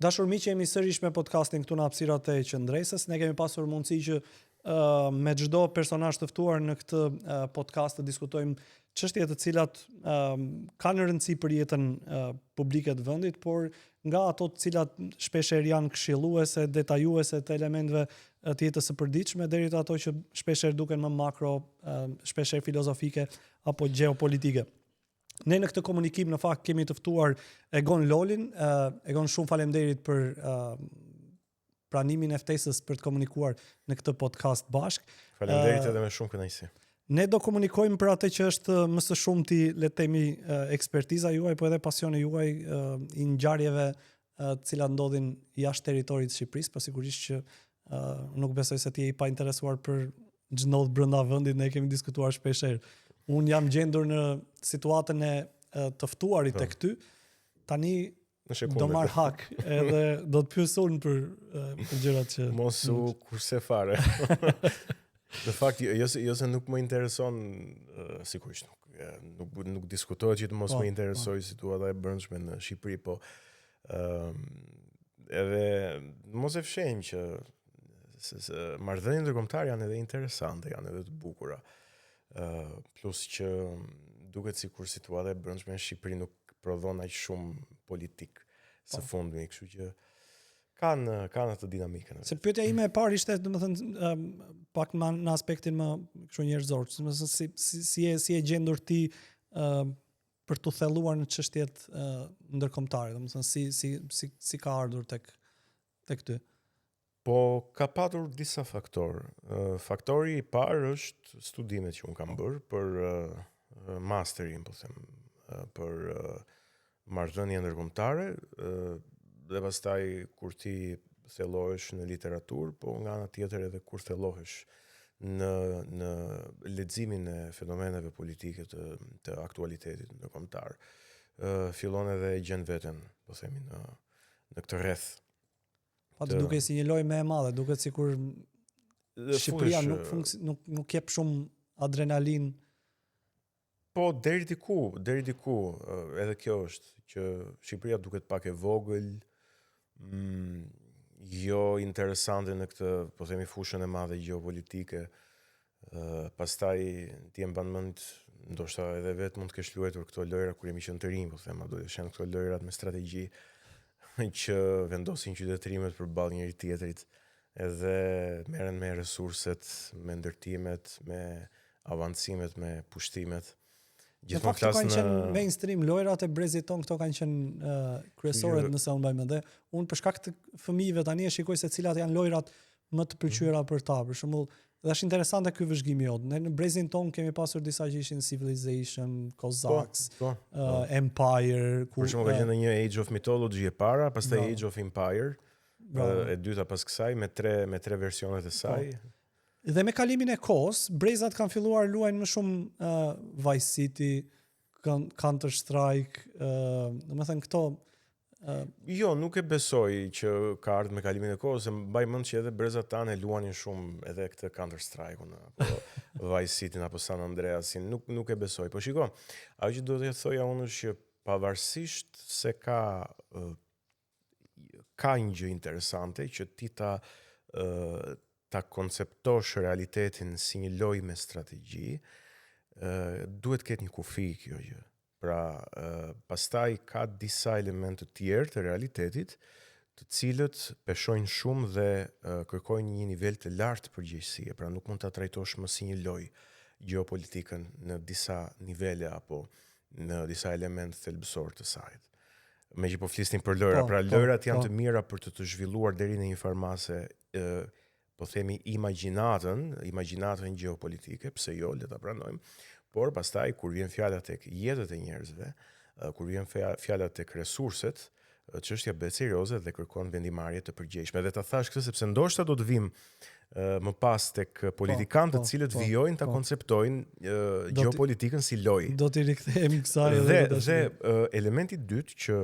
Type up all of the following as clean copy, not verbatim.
Dashur miq, jemi sërish me podcastin këtu në hapësirat e qendresës. Ne kemi pasur mundësi që me çdo personazh të ftuar në këtë podcast të diskutojmë çështje të cilat kanë rëndësi për jetën publike të vendit, por nga ato të cilat shpeshherë janë këshilluese, detajuese të elementeve të jetës së përditshme deri te ato që shpeshherë duken më makro, shpeshherë filozofike apo gjeopolitike. Ne në këtë komunikim në fakt kemi të ftuar Egon Lolin. Egon, shumë faleminderit për pranimin e ftesës për të komunikuar në këtë podcast bashk. Faleminderit edhe me shumë kënaqësi. Ne do komunikojmë për atë që është më së shumti, le të themi, ekspertiza juaj, po edhe pasioni juaj i ngjarjeve të cilat ndodhin jashtë territorit të Shqipërisë, por sigurisht që nuk besoj se ti je i pa interesuar për ç'do ndodh brenda vendit, ne kemi diskutuar shpeshherë. Unë jam gjendur në situatën e të ftuarit tek ty. Tani do marr hak edhe do të pyes unë për gjërat që mos u kurse fare. Në fakt, jo se nuk më intereson, sigurisht nuk diskutohet që të mos më interesoj situata e brendshme në Shqipëri, po edhe mos e fshehim që marrëdhëniet ndërkombëtare janë edhe interesante, janë edhe të bukura. Plus që duket sikur situata e brendshme në Shqipëri nuk prodhon aq shumë politik së fundmi, kështu që kanë atë dinamikën. Se pyetja ime e parë ishte, domethënë, pak në aspektin më kështu njerëzor, domethënë si e gjendur ti për të thelluar në çështjet ndërkombëtare, domethënë si ka ardhur tek ty. Po ka patur disa faktorë. Faktori i parë është studimet që unë kam bërë për masterin, po them, për marrëdhënie ndërkombëtare, dhe pastaj kur ti thellohesh në literaturë, po nga ana tjetër edhe kur thellohesh në leximin e fenomeneve politike të aktualitetit ndërkombëtar, fillon edhe e gjen veten, po themi, në këtë rreth. Atë duke si një lojë më e madhe, duket sikur Shqipëria nuk jep shumë adrenalin. Po deri diku, edhe kjo është që Shqipëria duket pak e vogël, jo interesante në këtë, po themi, fushën e madhe gjeopolitike. Pastaj ti e mban mend, ndoshta edhe vetë mund të kesh luajtur këto lojra kur jemi qenë të rinj, po them, do të shenë këto lojrat me strategji që vendosin qytetërimet përballë njëri tjetrit, edhe merren me resurset, me ndërtimet, me avancimet, me pushtimet. Gjithmonë kanë qenë mainstream lojrat e brezit ton, këto kanë qenë kryesore nëse unë mbaj mend. Unë për shkak të fëmijëve tani e shikoj se cilat janë lojrat më të pëlqyera për ta. Për shembull, dhe është interesante ky vëzhgimi jot. Ne në brezin ton kemi pasur disa që ishin Civilization, Cossacks, Empire, për shembull ka qenë një Age of Mythology e para, pastaj Age of Empire, e dyta pas kësaj me tre versionet e saj. Dhe me kalimin e kohës, brezat kanë filluar luajnë më shumë Vice City, Counter Strike, domethënë këto. Jo, nuk e besoj që ka ardhur me kalimin e kohës, se mbaj mend që edhe brezat tanë luanin shumë edhe këtë Counter Strike-un, apo Vice City apo San Andreasin, nuk e besoj. Po shiko, ajo që do të thoja unë është që pavarësisht se ka një gjë interesante që ti ta konceptosh realitetin si një lojë me strategji, duhet ketë një kufi kjo gjë. Pra, pastaj ka disa elemente të tjerë të realitetit, të cilët peshojnë shumë dhe kërkojnë një nivel të lartë përgjegjësie. Pra, nuk mund ta trajtosh më si një lojë gjeopolitikën në disa nivele apo në disa elemente thelbësor të saj. Me që po flisnim për lojra, lojrat janë të mira për të zhvilluar deri në një farmase, po themi, imagjinatën gjeopolitike, pse jo, le ta pranojmë, por pastaj kur vjen fjala tek jetët e njerëzve, kur vjen fjala tek resurset, çështja bëhet serioze dhe kërkon vendimarrje të përgjegjshme. Dhe ta thash këtë sepse ndoshta do të vim më pas tek politikanët të cilët vijojnë ta konceptojnë gjeopolitikën si lojë. Do t'i rikthehemi kësaj dhe elementi i dytë që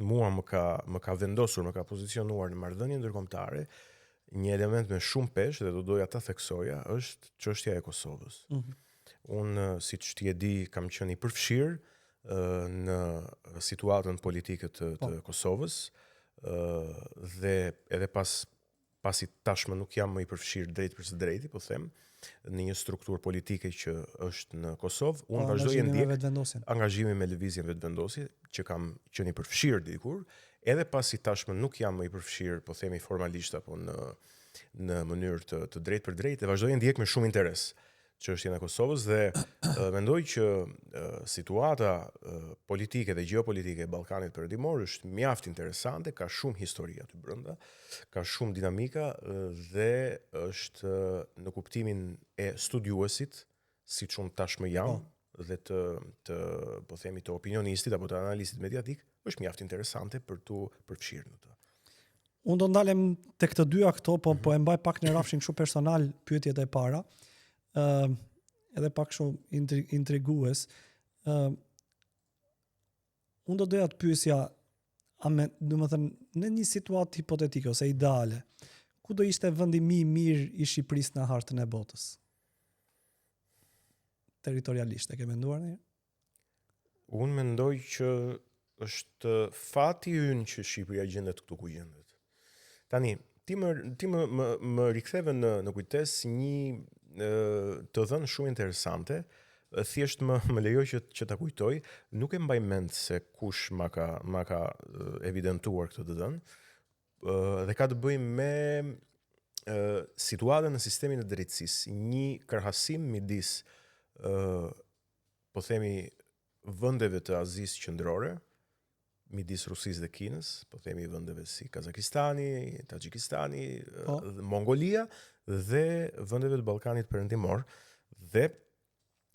mua më ka vendosur, më ka pozicionuar në marrëdhënie ndërkombëtare, një element me shumë peshë dhe do doja ta theksoja, është çështja e Kosovës. Unë, siç ti e di, kam qenë i përfshirë në situatën politike të Kosovës, dhe edhe pasi tashmë nuk jam më i përfshirë drejt për së drejti, po them, në një strukturë politike që është në Kosovë, unë vazhdoj e ndjek angazhimin me lëvizjen vetëvendosje, që kam qenë i përfshirë dikur, edhe pasi tashmë nuk jam më i përfshirë, po themi formalisht apo në mënyrë të drejt për drejt, dhe vazhdoj e ndjek me shumë interes çështjen e Kosovës dhe mendoj që situata politike dhe gjeopolitike e Ballkanit Perëndimor është mjaft interesante, ka shumë histori aty brenda, ka shumë dinamika dhe është në kuptimin e studiuesit, siç unë tashmë jam, dhe të po themi të opinionistit apo të analistit mediatik, është mjaft interesante për tu përfshirë në të. Unë do ndalem tek të dyja këto, po e mbaj pak në rafshin kështu personal pyetjet e para. Edhe pak shumë intrigues. Unë do doja të pyesja, në një situatë hipotetike ose ideale, ku do ishte vendi më i mirë i Shqipërisë në hartën e botës? Territorialisht, e ke menduar ndonjëherë? Unë mendoj që është fati ynë që Shqipëria gjendet këtu ku gjendet. Tani, ti më riktheve në kujtesë një të dhënë shumë interesante, thjesht më lejoj që ta kujtoj, nuk e mbaj mend se kush ma ka evidentuar këtë të dhënë, dhe ka të bëjë me situatën në sistemin e drejtësisë, një krahasim midis po themi vendeve të Azisë qendrore, midis Rusisë dhe Kinës, po themi vendeve si Kazakistani, Taxhikistani, Mongolia dhe vendeve të Ballkanit Perëndimor, dhe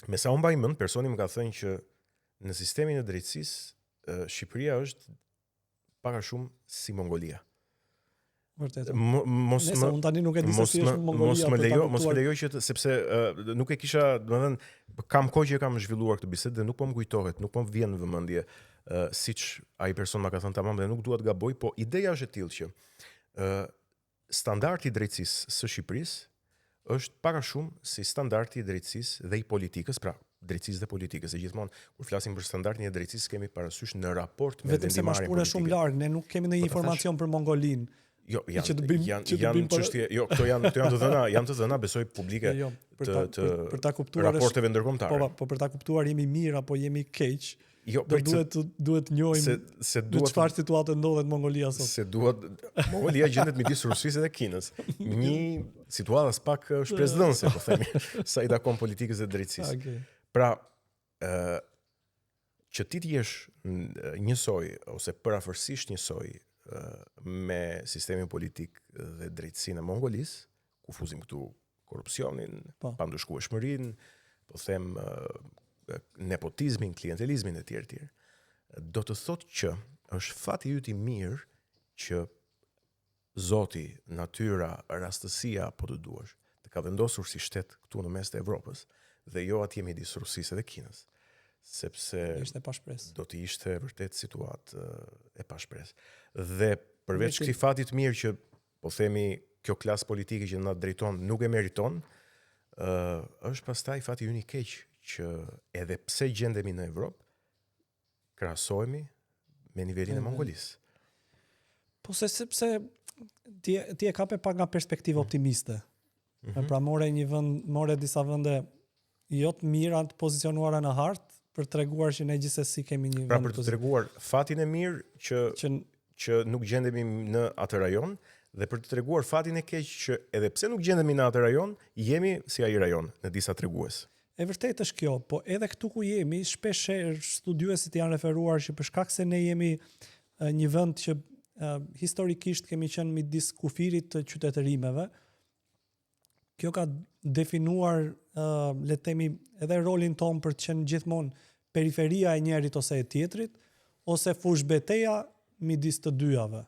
me sa unë mbaj mend, personi më ka thënë që në sistemin e drejtësisë Shqipëria është pak a shumë si Mongolia. Vërtet. Nëse unë tani nuk e di se si është Mongolia. Mos më lejoj që sepse nuk e kisha, domethënë kam kohë që kam zhvilluar këtë bisedë dhe nuk po më kujtohet, nuk po më vjen në vëmendje siç ai person ma ka thënë tamam dhe nuk dua të gaboj, po ideja është e tillë që standardi i drejtësisë së Shqipërisë është pak a shumë si standardi i drejtësisë dhe i politikës, pra drejtësisë dhe politikës. E gjithmonë kur flasim për standardin e drejtësisë kemi parasysh në raport me vendimarrjen politike. Vetëm se më shpure shumë larg, ne nuk kemi ndonjë informacion për Mongolinë. Jo, janë çështje, jo, këto janë të dhëna, besoj publike për ta kuptuar raporteve ndërkombëtare. Po për ta kuptuar jemi mirë apo jemi keq. Jo, duhet njohim se çfarë situate ndodhet Mongolia sot. Mongolia gjendet midis Rusisë dhe Kinës. Një situatë pak shpresdhënëse, po themi, sa i takon politikës dhe drejtësisë. Okay. Pra, që ti jesh njësoj ose përafërsisht njësoj me sistemin politik dhe drejtësinë e Mongolisë, ku fuzim këtu korrupsionin, pandushkueshmërinë, po them nepotizmin, klientelizmin e tjerë, do të thotë që është fati yt i mirë që Zoti, natyra, rastësia, po të duash, të ka vendosur si shtet këtu në mes të Evropës dhe jo atje midis Rusisë dhe Kinës, sepse do të ishte vërtet situatë e pashpresë. Dhe përveç këtij fati të mirë që po themi kjo klasë politike që na drejton nuk e meriton, është pastaj fati ynë i keq që edhe pse gjendemi në Evropë, krahasohemi me nivelin e Mongolisë. Po sepse ti e kape pak nga perspektivë optimiste. Pra more disa vende jo të mira të pozicionuara në hartë për treguar që ne gjithsesi kemi një vend. Pra për të treguar fatin e mirë që nuk gjendemi në atë rajon dhe për të treguar fatin e keq që edhe pse nuk gjendemi në atë rajon, jemi si ai rajon në disa tregues. E vërtet është kjo, po edhe këtu ku jemi, shpesh studiuesit janë referuar që për shkak se ne jemi një vend që historikisht kemi qenë midis kufirit të qytetërimeve, kjo ka definuar, le të themi, edhe rolin ton për të qenë gjithmonë periferia e njërit ose e tjetrit, ose fushbeteja midis të dyjave.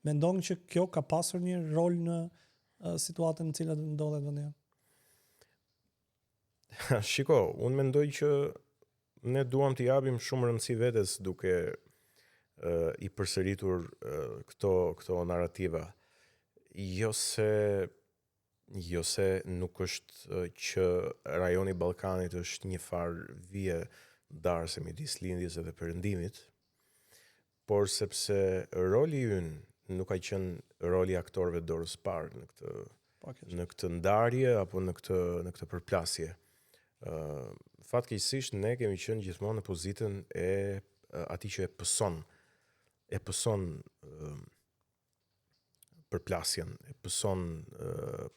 Mendon që kjo ka pasur një rol në situatën në cilat ndodhet vendi? Shiko, unë mendoj që ne duam t'i japim shumë rëndësi vetes duke i përsëritur këto narrativa. Jo se nuk është që rajoni Ballkanit është një farë vije darse midis lindjes edhe perëndimit, por sepse roli ynë nuk ka qenë roli aktorëve dorës parë në këtë ndarje apo në këtë përplasje. Fatkeqësisht ne kemi qenë gjithmonë në pozitën e atij që e pëson përplasjen, e pëson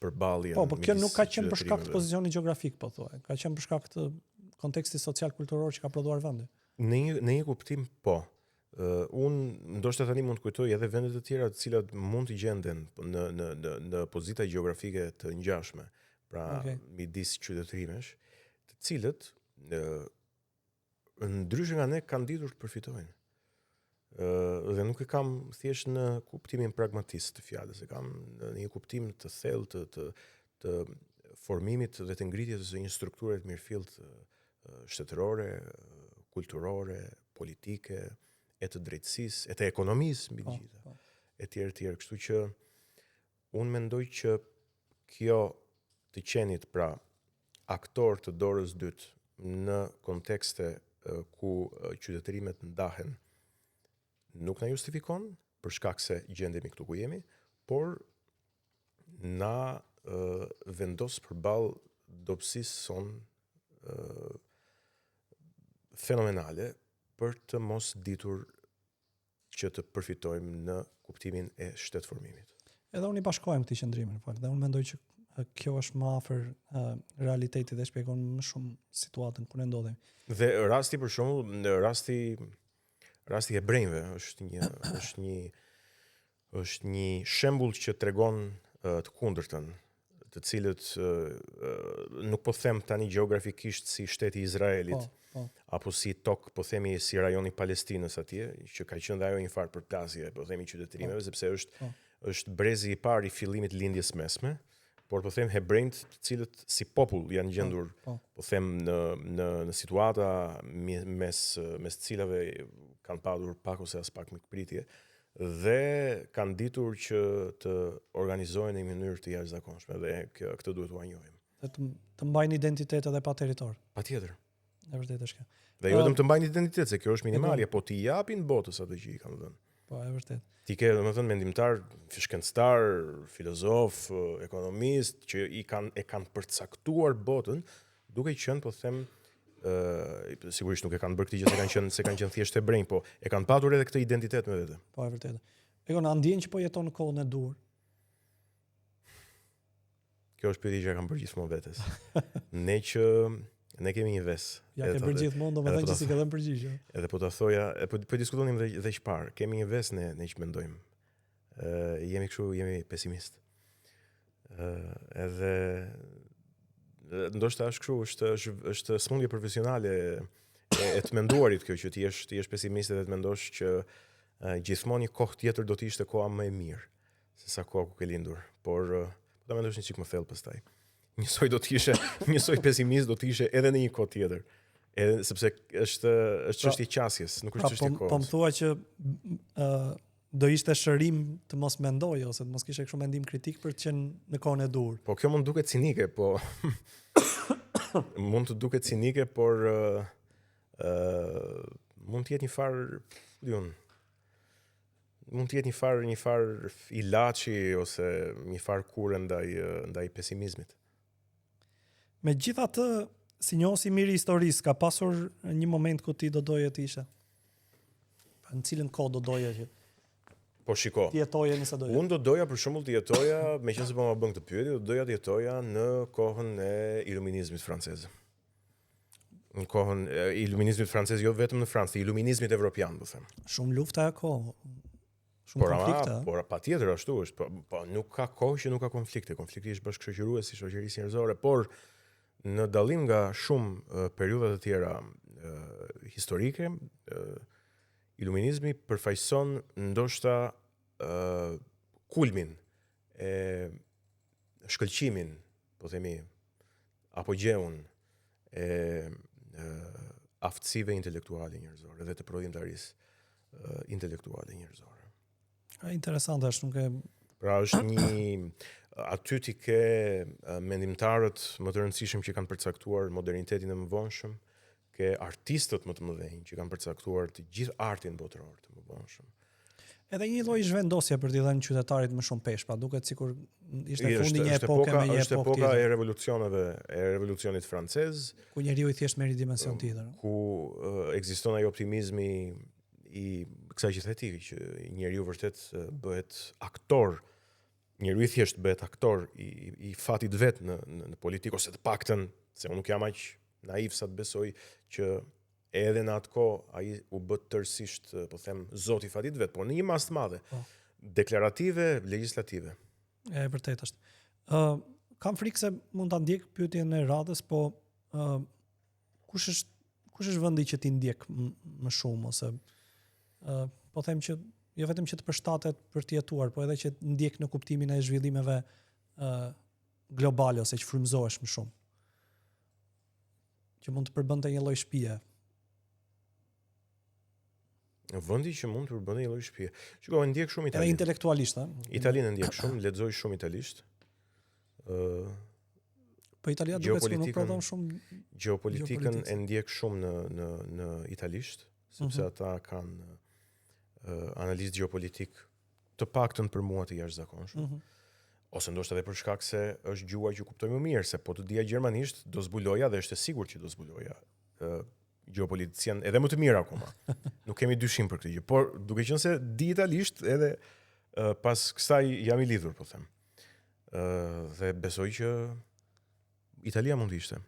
përballjen. Po kjo nuk ka qenë për shkak të pozicionit gjeografik, po thuaj. Ka qenë për shkak të kontekstit social-kulturor që ka prodhuar vendi. Në një kuptim, po. Unë ndoshta tani mund të kujtoj edhe vende të tjera të cilat mund të gjenden në pozita gjeografike të ngjashme, pra midis qytetërimesh, të cilët ndryshe nga ne kanë ditur të përfitojnë. Dhe nuk e kam thjesht në kuptimin pragmatist të fjalës, e kam në një kuptim të thellë të formimit dhe të ngritjes së një strukture të mirëfillt shtetërore, kulturore, politike, e të drejtësisë, e të ekonomisë mbi të gjitha, etj. Kështu që unë mendoj që kjo të qenit pra aktor të dorës dytë në kontekste ku qytetërimet ndahen nuk na justifikon për shkak se gjendemi këtu ku jemi, por na vendos përballë dobësisë son fenomenale për të mos ditur që të përfitojmë në kuptimin e shtetformimit. Edhe unë I bashkohem këtij qëndrimi, dhe unë mendoj që kjo është më afër realitetit dhe shpjegon më shumë situatën ku ne ndodhemi. Dhe rasti për shembull, në rasti e hebrejve është një shembull që tregon të kundërtën, të cilët nuk po them tani gjeografikisht si shteti I Izraelit, apo si tokë, po themi si rajoni Palestinës atje, që ka qenë dhe ajo një farë përplasje, po themi qytetërimeve, sepse është brezi I parë I fillimit lindjes mesme, por po them hebrejt të cilët si popull janë gjendur, po them në situata mes cilave kanë padur pak ose as pak mikpritje, dhe kanë ditur që të organizohen në një mënyrë të jashtëzakonshme dhe këtë duhet ua njohim. Dhe të mbajnë identitet edhe pa territor. Patjetër. E vërtet është kjo. Dhe jo vetëm të mbajnë identitet, se kjo është minimalja, po t'i japin botës atë që I kanë dhënë. Po, e vërtet. Ti ke, domethënë, mendimtar, shkencëtar, filozof, ekonomist që e kanë përcaktuar botën, duke qenë, po them, sigurisht nuk e kanë bërë këtë gjë se kanë qenë thjesht hebrejnë, po e kanë patur edhe këtë identitet me vete. Po, e vërtet. Egon, a ndjen që po jeton në kohën e dur? Kjo është pyetje që e kam bërë gjithmonë vetes. Ne kemi një ves. Ja ke bërë gjithmonë, domethënë që si ke dhënë përgjigje. Edhe po ta thoja, po diskutonim dhe çfarë. Kemi një ves ne që mendojmë. Jemi pesimist. Edhe ndoshta është kështu, është smundje profesionale e të menduarit kjo që ti je pesimist edhe të mendosh që gjithmonë një kohë tjetër do të ishte koha më e mirë se sa koha ku ke lindur. Por ta mendosh një çik më thellë pastaj. Njësoj pesimist do të ishe edhe në një kohë tjetër. Edhe sepse është çështje qasjes, nuk është çështje kohës. Po më thua që do ishte shërim të mos mendoj ose të mos kishe kështu mendim kritik për të qenë në kohën e dur. Po kjo mund të duket cinike, po mund të duket cinike, por mund të jetë një farë, mund të jetë një farë ilaçi ose një farë kure ndaj pesimizmit. Megjithatë, si njohësi mirë I historisë, ka pasur një moment ku ti do doje të ishe? Në cilën kohë do doje që? Po shiko. Ti jetoje nëse doje. Unë do doja për shembull të jetoja, meqense po ma bën këtë pyetje, do doja të jetoja në kohën e iluminizmit francez. Në kohën e iluminizmit francez, jo vetëm në Francë, iluminizmit evropian, do them. Shumë lufta e kohë. Shumë konflikte. Por patjetër ashtu është, po nuk ka kohë që nuk ka konflikte. Konflikti është bashkëshoqërues I shoqërisë njerëzore, por në dallim nga shumë periudha të tjera historike, iluminizmi përfaqëson ndoshta kulmin e shkëlqimin, po themi, apogjeun e aftësive intelektuale njerëzore dhe të prodhimtarisë intelektuale njerëzore. Interesante është, nuk e... Pra është aty ti ke mendimtarët më të rëndësishëm që kanë përcaktuar modernitetin e mëvonshëm, ke artistët më të mëdhenj që kanë përcaktuar të gjithë artin botëror të mëdhenshëm. Edhe një lloj zhvendosje për t'i dhënë qytetarit më shumë peshë, pra duket sikur ishte fundi një epoke me një është epokë epoka tjetër. e revolucionit francez, Ku njeriu i thjesht merri dimension tjetër. ku ekziston ai optimizmi i kësaj që the ti, që njeriu vërtet bëhet aktor, njeriu i thjesht bëhet aktor i fatit vet në politikë, ose të paktën, se unë nuk jam aq naiv sa të besoj që edhe në atë kohë ai u bë tërësisht, po them, zoti i fatit vet, por në një masë të madhe, deklarative, legjislative. E vërtet është. Kam frikë se mund ta ndjek pyetjen e radhës, po kush është vendi që ti ndjek më shumë, ose po them që jo vetëm që të përshtatet për të jetuar, po edhe që të ndjek në kuptimin e zhvillimeve globale, ose që frymëzohesh më shumë. Që mund të përbënte një lloj shtëpie. Vendi që mund të përbënte një lloj shtëpie. Shikoj, ndjek shumë Edhe Italinë. intelektualisht, a? Italinë ndjek shumë, lexoj shumë italisht. Po Italia duket se nuk prodhon shumë Gjeopolitikën e ndjek shumë në italisht, sepse ata kanë analizë gjeopolitik të paktën për mua të jashtëzakonshme. Ose ndoshta edhe për shkak se është gjuha që kuptoj më mirë, se po të dija gjermanisht do zbuloja, dhe është e sigurt që do zbuloja gjeopolitician edhe më të mirë akoma. Nuk kemi dyshim për këtë gjë, por duke qenë se di italisht, edhe pas kësaj jam i lidhur, po them. Dhe besoj që Italia mund të ishte.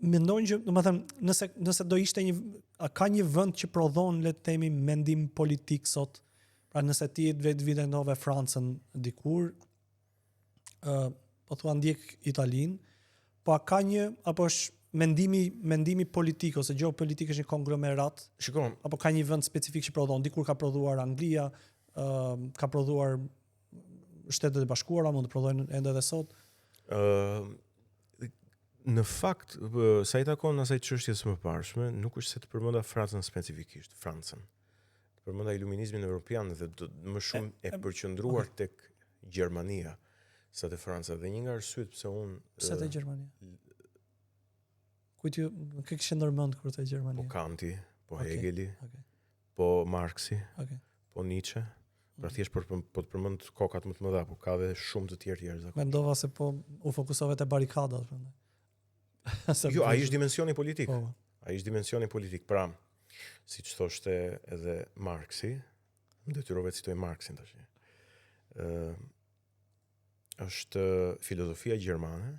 Mendojnë që, domethënë, nëse do ishte ka një vend që prodhon, le të themi, mendim politik sot, pra nëse ti vendove Francën dikur, po thua ndjek Italinë, po a ka një, apo është mendimi politik ose geopolitik është një konglomerat, Shikoj, apo ka një vend specifik që prodhon? Dikur ka prodhuar Anglia, ka prodhuar Shtetet e Bashkuara, mund të prodhojnë ende edhe sot. Në fakt, sa i takon asaj çështjes më parshme, nuk është se të përmenda Francën specifikisht, Francën. Të përmenda iluminizmin evropian dhe më shumë e përqendruar tek Gjermania sa te Franca, dhe një nga arsyet pse unë Pse te Gjermania? Kujt ju kë kishe ndërmend kur te Gjermania? Po Kanti, po Hegeli, Okay. po Marxi, Okay. po Nietzsche. Pra thjesht po të përmend kokat më të mëdha, po ka dhe shumë të tjerë jashtëzakonshëm. Mendova se po u fokusove te barikadat, prandaj. Jo, ai është dimensioni politik. Po. Ai është dimensioni politik. Pra, siç thoshte edhe Marxi, më detyrova të citoj Marxin tash. Është filozofia gjermane,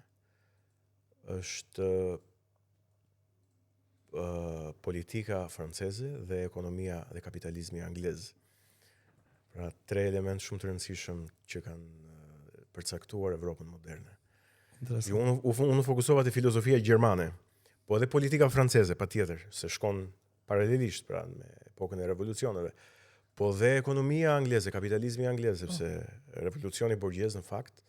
është politika franceze dhe ekonomia dhe kapitalizmi anglez. Pra, tre element shumë të rëndësishëm që kanë përcaktuar Evropën moderne. Unë fokusova te filozofia gjermane, po edhe politika franceze, patjetër, se shkon paralelisht, pra, me epokën e revolucioneve, po dhe ekonomia angleze, kapitalizmi anglez, sepse revolucioni borgjez në fakt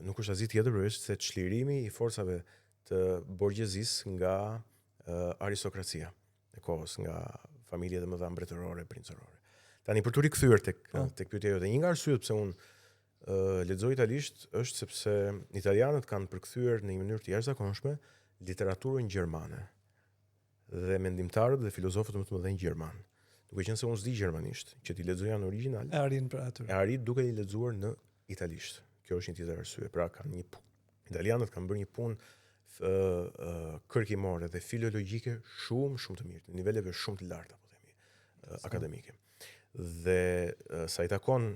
nuk është asgjë tjetër përveç se çlirimi i forcave të borgjezisë nga aristokracia e kohës, nga familjet e mëdha mbretërore, princerore. Tani për të rikthyer tek pyetja jote, një nga arsyet pse unë lexoj italisht është sepse italianët kanë përkthyer në një mënyrë të jashtëzakonshme literaturën gjermane dhe mendimtarët dhe filozofët më të mëdhenj gjerman. Duke qenë se unë s'di gjermanisht, që ti lexoja në origjinal, E arrin për aty. e arrit duke i lexuar në italisht. Kjo është një tjetër arsye. Pra italianët kanë bërë një punë kërkimore dhe filologjike shumë të mirë, në niveleve shumë të larta, po themi, akademike. Dhe sa i takon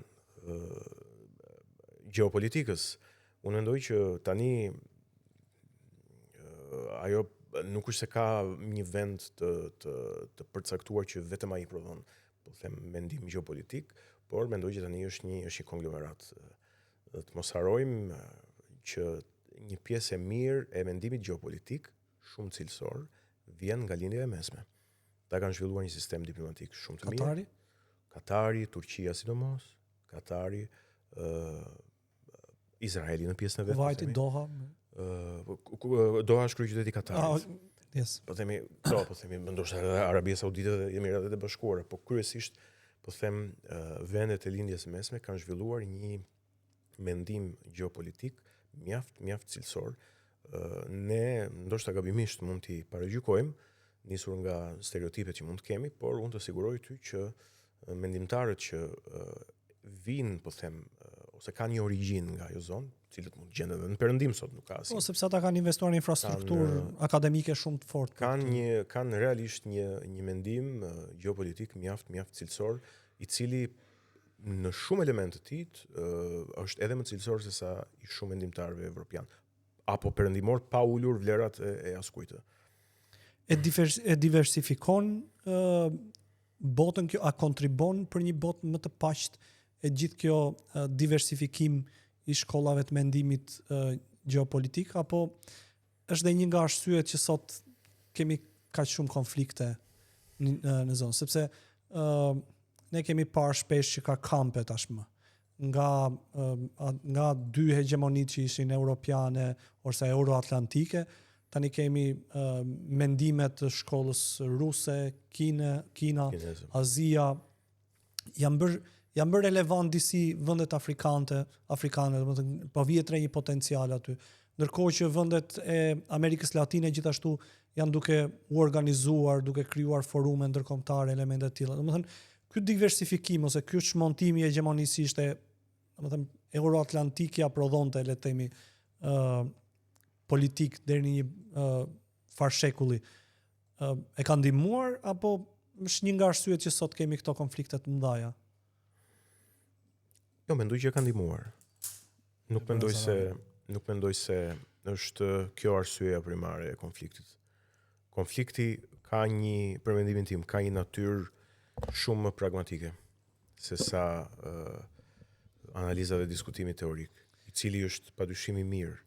gjeopolitikës, unë mendoj që tani ajo nuk është se ka një vend të përcaktuar që vetëm ai prodhon, po them, mendim gjeopolitik, por mendoj që tani është një konglomerat. Të mos harrojmë që një pjesë e mirë e mendimit gjeopolitik, shumë cilësor, vjen nga lindja e mesme. Ta kanë zhvilluar një sistem diplomatik shumë të mirë. Katari, Turqia sidomos, Katari, Izraeli në pjesën e vet. Kuwaiti, Doha. Doha është kryeqyteti i Katarit. Yes. Po themi, ndoshta edhe Arabia Saudite dhe Emiratet e Bashkuara, po kryesisht po them vendet e lindjes së mesme kanë zhvilluar një mendim gjeopolitik mjaft cilësor, ne ndoshta gabimisht mund t'i paragjykojmë, nisur nga stereotipet që mund të kemi, por unë të siguroj ty që mendimtarët që vinë, po them, ose kanë një origjinë nga ajo zonë, cilët mund të gjenden edhe në perëndim sot, nuk ka asnjë. Po sepse ata kanë investuar në infrastrukturë akademike shumë të fortë. Kanë realisht një mendim gjeopolitik mjaft cilësor, i cili në shumë elemente të tij është edhe më cilësor se sa i shumë mendimtarëve evropian, apo perëndimor pa ulur vlerat e askujt. E diversifikon botën kjo, a kontribon për një botë më të paqët e gjithë kjo diversifikim i shkollave të mendimit gjeopolitik, apo është dhe një nga arsyet që sot kemi kaq shumë konflikte në zonë, sepse ne kemi parë shpesh që ka kampe tashmë nga dy hegemonit që ishin europiane ose euroatlantike. Tani kemi mendimet të shkollës ruse, Kina, Azia, janë bërë relevant disi vendet afrikane, domethënë po vjet re një potencial aty. Ndërkohë që vendet e Amerikës Latine gjithashtu janë duke u organizuar, duke krijuar forume ndërkombëtare, elemente të tilla. Domethënë ky diversifikim ose ky çmontimi hegemonisht domethënë euroatlantike prodhonte, le të themi, politik deri në një farshekulli. E ka ndihmuar apo është një nga arsyet që sot kemi këto konflikte të mëdha? Jo, mendoj që ka ndihmuar. Nuk mendoj se është kjo arsyeja primare e konfliktit. Konflikti ka për mendimin tim, ka një natyrë shumë më pragmatike se sa analiza dhe diskutimi teorik, i cili është padyshim i mirë.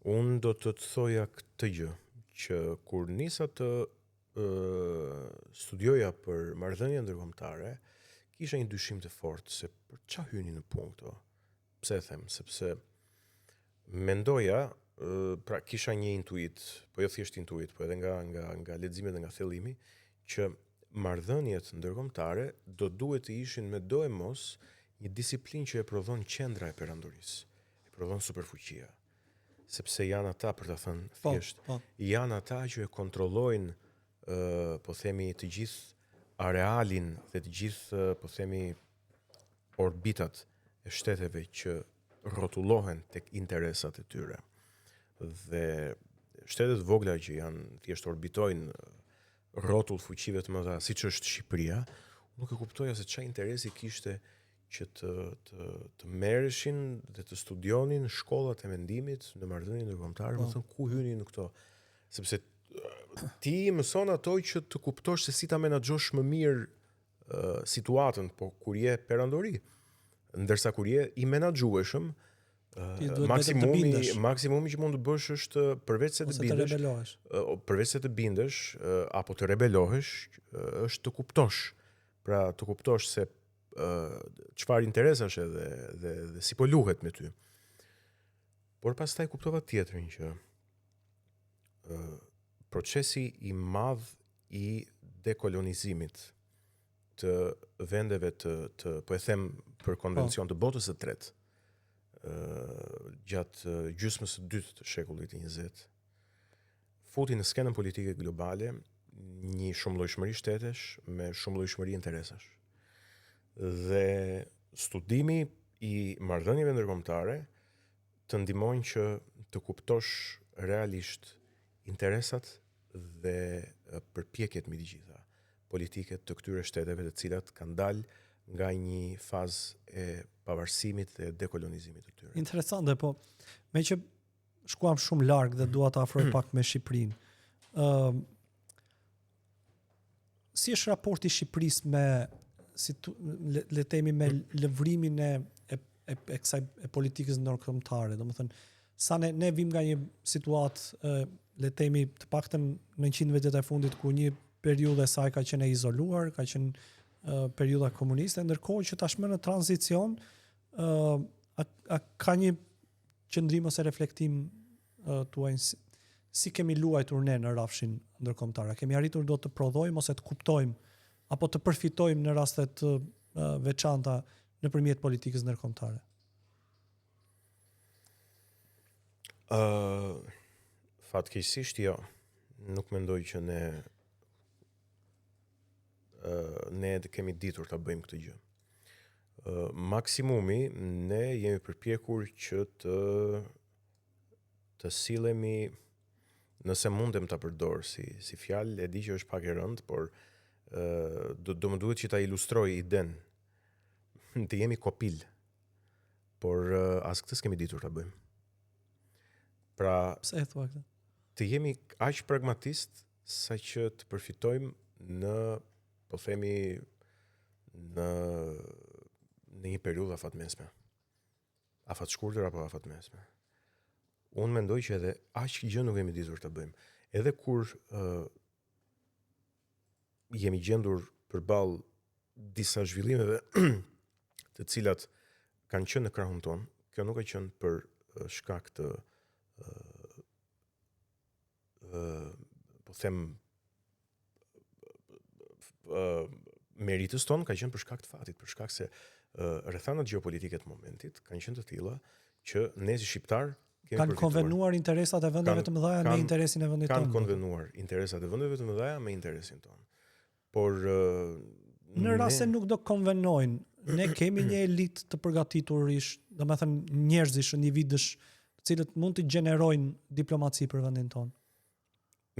Unë do të thoja këtë gjë, që kur nisa të studioja për marrëdhënie ndërkombëtare, kisha një dyshim të fortë se për ç'a hyni në punë këto. Pse e them? Sepse mendoja, pra kisha një intuit, po jo thjesht intuit, po edhe nga leximet dhe nga thellimi, që marrëdhëniet ndërkombëtare do duhet të ishin me do e mos një disiplinë që e prodhon qendra e perandorisë, e prodhon superfuqia. Sepse janë ata, për të thënë thjesht, janë ata që e kontrollojnë, po themi, të gjithë arealin dhe të gjithë, po themi, orbitat e shteteve që rrotullohen tek interesat e tyre. Dhe shtetet vogla që janë thjesht orbitojnë rrotull fuqive të mëdha, siç është Shqipëria, nuk e kuptoja se çfarë interesi kishte që të merreshin dhe të studionin shkollat e mendimit në marrëdhënie ndërkombëtare, më thënë ku hynin në këto. Sepse ti mëson ato që të kuptosh se si ta menaxhosh më mirë situatën, po kur je perandori. Ndërsa kur je i menaxhueshëm, maksimumi që mund të bësh është përveç se të bindesh, apo të rebelohesh, është të kuptosh. Pra të kuptosh se çfarë interesash dhe si po luhet me ty. Por pastaj kuptova tjetrin që procesi i madh i dekolonizimit të vendeve të po e them për konvencion të botës së tretë, gjatë gjysmës së dytë të shekullit të 20, futi në skenën politike globale një shumëllojshmëri shtetesh me shumëllojshmëri interesash. Dhe studimi i marrëdhënieve ndërkombëtare të ndihmojnë që të kuptosh realisht interesat dhe përpjekjet midis gjitha politike të këtyre shteteve të cilat kanë dalë nga një fazë e pavarësimit dhe dekolonizimit të tyre. Interesante, po me që shkuam shumë larg dhe dua të afroj pak me Shqipërinë. Si është raporti i Shqipërisë me le të themi me lëvrimin e kësaj politikës ndërkombëtare, domethënë sa ne vim nga një situatë le të themi të paktën në 100 vitet e fundit ku një periudhë e saj ka qenë e izoluar, ka qenë periudha komuniste, ndërkohë që tashmë në tranzicion ka një qëndrim ose reflektim tuaj si kemi luajtur ne në rrafshin ndërkombëtar. Kemi arritur do të prodhojmë ose të kuptojmë apo të përfitojmë në raste të veçanta nëpërmjet politikës ndërkombëtare? Fatkeqësisht jo. Nuk mendoj që ne kemi ditur ta bëjmë këtë gjë. Maksimumi ne jemi përpjekur që të sillemi, nëse mundem ta përdor si fjalë, e di që është pak e rëndë, por do më duhet që ta ilustroj iden. Të jemi kopil, por as këtë s'kemi ditur ta bëjmë. Pra, Pse e thua këtë? të jemi aq pragmatist sa që të përfitojmë në, po themi, në një periudhë afatmesme. Afat shkurtër apo afat mesme. Unë mendoj që edhe aq gjë nuk kemi ditur ta bëjmë. Edhe kur jemi gjendur përballë disa zhvillimeve të cilat kanë qenë në krahun ton, kjo nuk ka qenë për shkak të po them meritës tonë, ka qenë për shkak të fatit, për shkak se rrethanat gjeopolitike të momentit kanë qenë të tilla që ne si shqiptar kanë konvenuar interesat e vendeve të mëdha me interesin e vendit tonë. Kanë konvenuar interesat e vendeve të mëdha me interesin tonë. Por në rast se nuk do konvenojnë, ne kemi një elitë të përgatitur domethënë njerëzish, individësh, të cilët mund të gjenerojnë diplomaci për vendin tonë.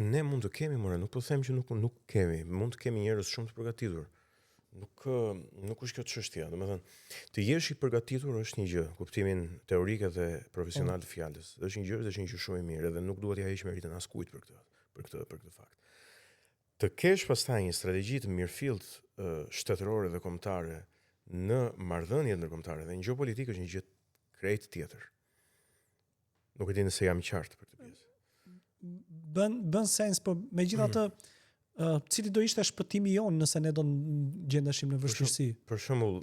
Ne mund të kemi, nuk po them që nuk kemi, mund të kemi njerëz shumë të përgatitur. Nuk është kjo çështja, domethënë, të jesh i përgatitur është një gjë, kuptimin teorik dhe profesional të fjalës. Është një gjë shumë e mirë dhe nuk duhet ja heq meritën askujt për këtë fakt. Të kesh pastaj një strategji të mirëfillt shtetërore dhe kombëtare në marrëdhëniet ndërkombëtare dhe në gjeopolitikë është një gjë krejt tjetër. Nuk e di nëse jam i qartë për këtë pjesë. Bën sens, por megjithatë cili do ishte shpëtimi jonë nëse ne do gjendeshim në vështirësi? Për shembull,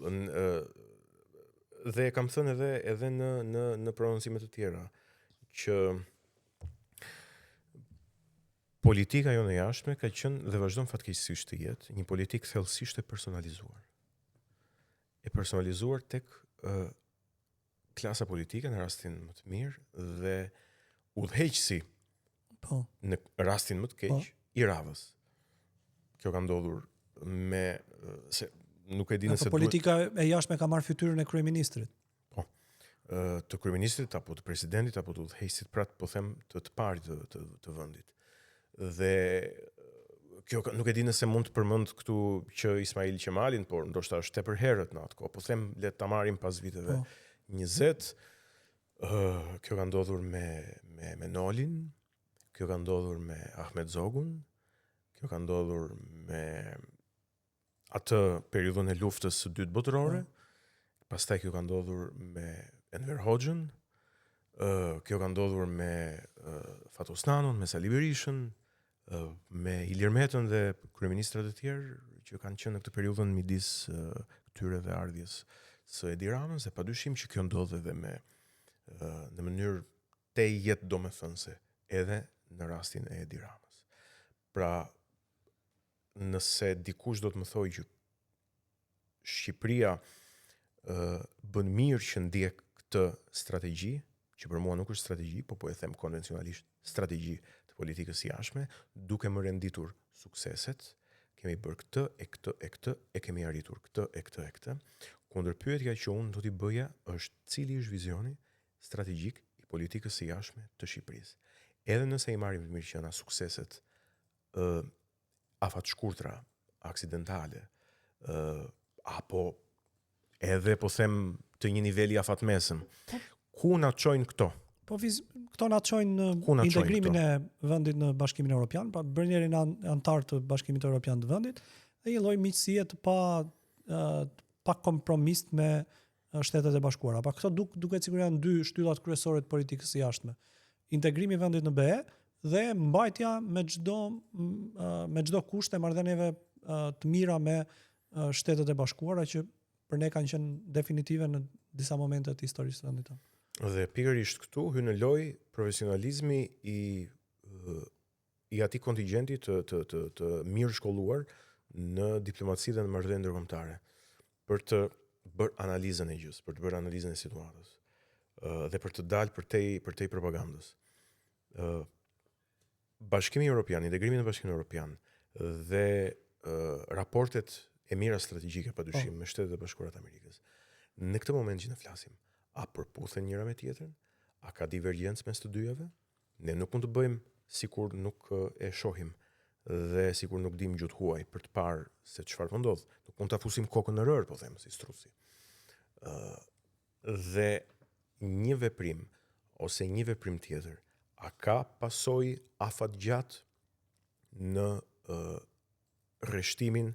dhe kam thënë edhe në prononcime të tjera që politika jonë e jashtme ka qenë dhe vazhdon fatkeqësisht të jetë një politikë thellësisht e personalizuar. E personalizuar tek klasa politike në rastin më të mirë dhe udhëheqësi në rastin më të keq i radhës. Kjo ka ndodhur se nuk e di nëse politika e jashtme ka marrë fytyrën e kryeministrit. Po. Të kryeministrit apo të presidentit apo të udhëheqësit, pra po them të parit të vendit. Dhe kjo nuk e di nëse mund të përmend këtu që Ismail Qemalin, por ndoshta është tepër herët në atë kohë. Po them le ta marrim pas viteve 20. Kjo ka ndodhur me Nolin, kjo ka ndodhur me Ahmet Zogun, kjo ka ndodhur me atë periudhën e luftës së dytë botërore, pastaj kjo ka ndodhur me Enver Hoxhën, kjo ka ndodhur me Fatos Nanon, me Sali Berishën, me Ilir Metën dhe kryeministrat e tjerë që kanë qenë në këtë periudhën midis këtyre dhe ardhjes së Edi Ramës, dhe padyshim që kjo ndodh edhe në mënyrë te jetë domethënëse edhe në rastin e Edi Ramës. Pra, nëse dikush do të më thojë që Shqipëria bën mirë që ndjek këtë strategji, që për mua nuk është strategji, po e them konvencionalisht strategji të politikës së jashtme, duke më renditur sukseset, kemi bërë këtë e këtë e këtë e kemi arritur këtë e këtë e këtë. Kundër pyetja që unë do t'i bëja është cili është vizioni strategjik i politikës së jashtme të Shqipërisë. Edhe nëse i marrim të mirë që janë sukseset afat shkurtra, aksidentale, apo edhe po them të një niveli afatmesëm. Ku na çojnë këto? Po këto na çojnë në integrimin e vendit në Bashkimin Evropian, pa bërë njërin antar të Bashkimit Evropian të vendit, dhe një lloj miqësie të pa kompromis me Shtetet e Bashkuara. Pa këto duket sikur janë dy shtyllat kryesore të politikës së jashtme. Integrimi i vendit në BE dhe mbajtja me çdo kusht e marrëdhënieve të mira me Shtetet e Bashkuara që për ne kanë qenë definitive në disa momente të historisë së vendit tonë. Dhe pikërisht këtu hyn në lojë profesionalizmi i atij kontingjenti të mirë shkolluar në diplomaci dhe në marrëdhënie ndërkombëtare për të bërë analizën e gjës, për të bërë analizën e situatës. dhe për të dalë për tej propagandës. Bashkimi Evropian, integrimi në Bashkimin Evropian dhe raportet e mira strategjike padyshim me Shtetet e Bashkuara të Amerikës. Në këtë moment që ne flasim, a përputhen njëra me tjetrën? A ka divergjencë mes të dyjave? Ne nuk mund të bëjmë sikur nuk e shohim dhe sikur nuk dim gjuhë huaj për të parë se çfarë po ndodh. Nuk mund ta fusim kokën në rër, po them si strusi. Dhe një veprim ose një veprim tjetër, a ka pasojë afatgjat në rreshtimin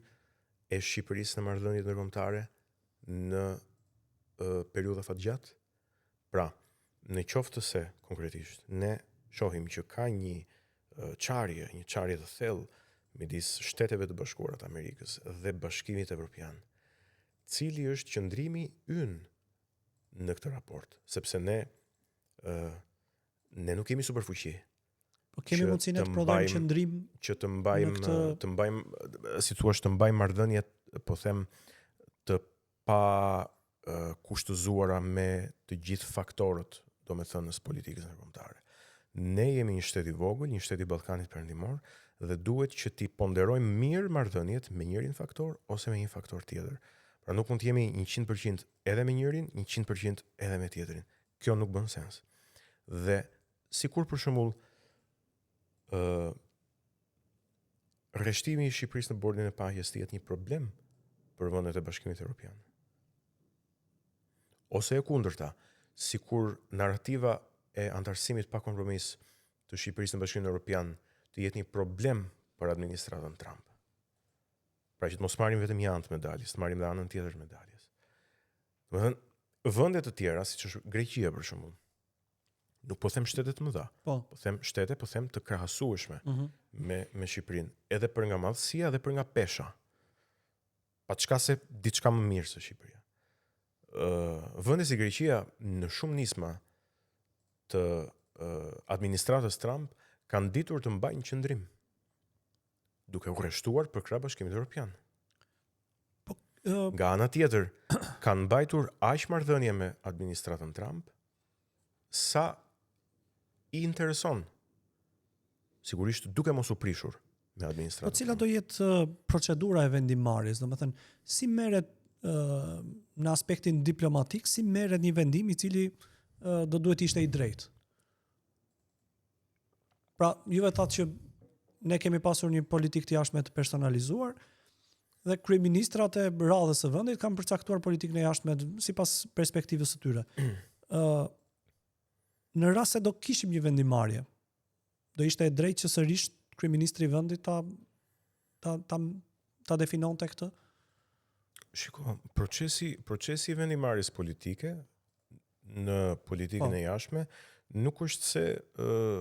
e Shqipërisë në marrëdhëniet ndërkombëtare në periudha afatgjat? Pra, në qoftë se konkretisht ne shohim që ka një çarje të thellë midis Shteteve të Bashkuara të Amerikës dhe Bashkimit Evropian. Cili është qëndrimi ynë në këtë raport? Sepse ne nuk kemi superfuqi. Po kemi mundësinë të prodhojmë qëndrim që të mbajmë, si thua, të mbajmë marrëdhëniet, po them, të pa kushtëzuara me të gjithë faktorët, domethënës politikës ndërkombëtare. Ne jemi një shtet i vogël, një shtet i Ballkanit Perëndimor dhe duhet që ti ponderojmë mirë marrëdhëniet me njërin faktor ose me një faktor tjetër. Pra nuk mund të jemi 100% edhe me njërin, 100% edhe me tjetrin. Kjo nuk bën sens. Dhe sikur për shembull rreshtimi i Shqipërisë në bordin e paqes të jetë një problem për vendet e Bashkimit Evropian. Ose e kundërta, sikur narrativa e antarësimit pa kompromis të Shqipërisë në Bashkimin Evropian të jetë një problem për administratën Trump. Pra që të mos marrim vetëm një anë të medaljes, të marrim dhe anën tjetër të medaljes. Domethënë, vende të tjera, siç është Greqia për shembull, nuk po them shtete të mëdha, po them shtete, po them të krahasueshme me Shqipërinë, edhe për nga madhësia dhe për nga pesha. Pa çka se diçka më mirë se Shqipëria. Vende si Greqia në shumë nisma të administratës Trump kanë ditur të mbajnë qëndrim, duke u rreshtuar për krah Bashkimit Evropian. Nga ana tjetër, kanë mbajtur aq marrëdhënie me administratën Trump sa i intereson, sigurisht duke mos u prishur me administratën. Po cila do jetë procedura e vendimarrjes, domethënë si merret në aspektin diplomatik, si merret një vendim i cili do duhet ishte i drejtë. Pra, juve thatë që ne kemi pasur një politikë të jashtme të personalizuar dhe kryeministrat e radhës së vendit kanë përcaktuar politikën e jashtme sipas perspektivës së tyre. Në rast se do kishim një vendimarrje, do ishte e drejtë që sërish kryeministri i vendit ta definonte këtë? Shiko, procesi i vendimarrjes politike në politikën e jashtme nuk është se,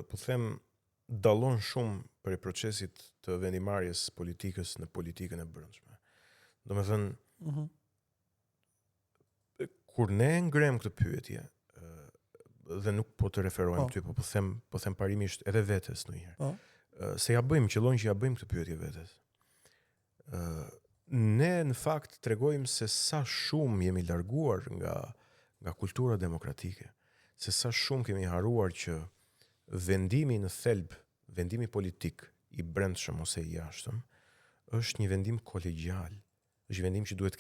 po them, dallon shumë prej procesit të vendimarrjes politikës në politikën e brendshme. Domethënë, kur ne ngrem këtë pyetje, dhe nuk po të referohem ty, po them parimisht edhe vetes ndonjëherë. Se ja bëjmë, qëllon që ja bëjmë këtë pyetje vetes. Ne në fakt tregojmë se sa shumë jemi larguar nga kultura demokratike, se sa shumë kemi haruar që vendimi në thelb, vendimi politik i brendshëm ose i jashtëm, është një vendim kolegjial, është një vendim që duhet të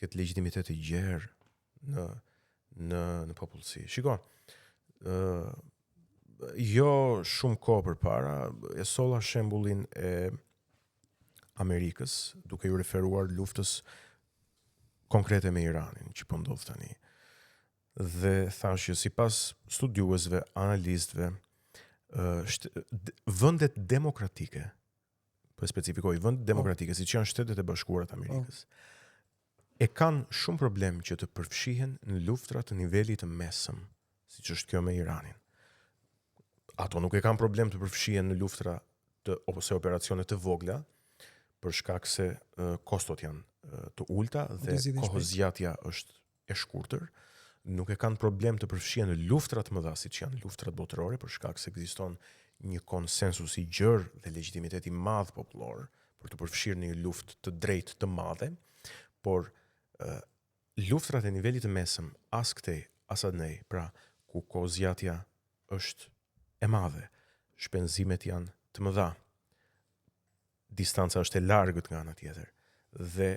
ketë legjitimitet i gjerë në popullsi. Shiko, jo shumë kohë përpara e solla shembullin e Amerikës, duke ju referuar luftës konkrete me Iranin, që po ndodh tani. Dhe thash që sipas studiuesve, analistëve, vendet demokratike, po specifikoj vendet demokratike, siç janë Shtetet e Bashkuara të Amerikës, e kanë shumë problem që të përfshihen në luftra të nivelit të mesëm, siç është kjo me Iranin. Ato nuk e kanë problem të përfshihen në luftra ose operacione të vogla, për shkak se kostot janë të ulta dhe kohëzgjatja është e shkurtër. Nuk e kanë problem të përfshihen në luftrat mëdha, siç janë luftrat botërore, për shkak se ekziston një konsensus i gjerë dhe legjitimitet i madh popullor për të përfshirë në një luftë të drejtë të madhe, por luftrat e nivelit të mesëm, as këtej, asadnej, pra ku kozjatja është e madhe, shpenzimet janë të mëdha, distanca është e largët nga ana tjetër dhe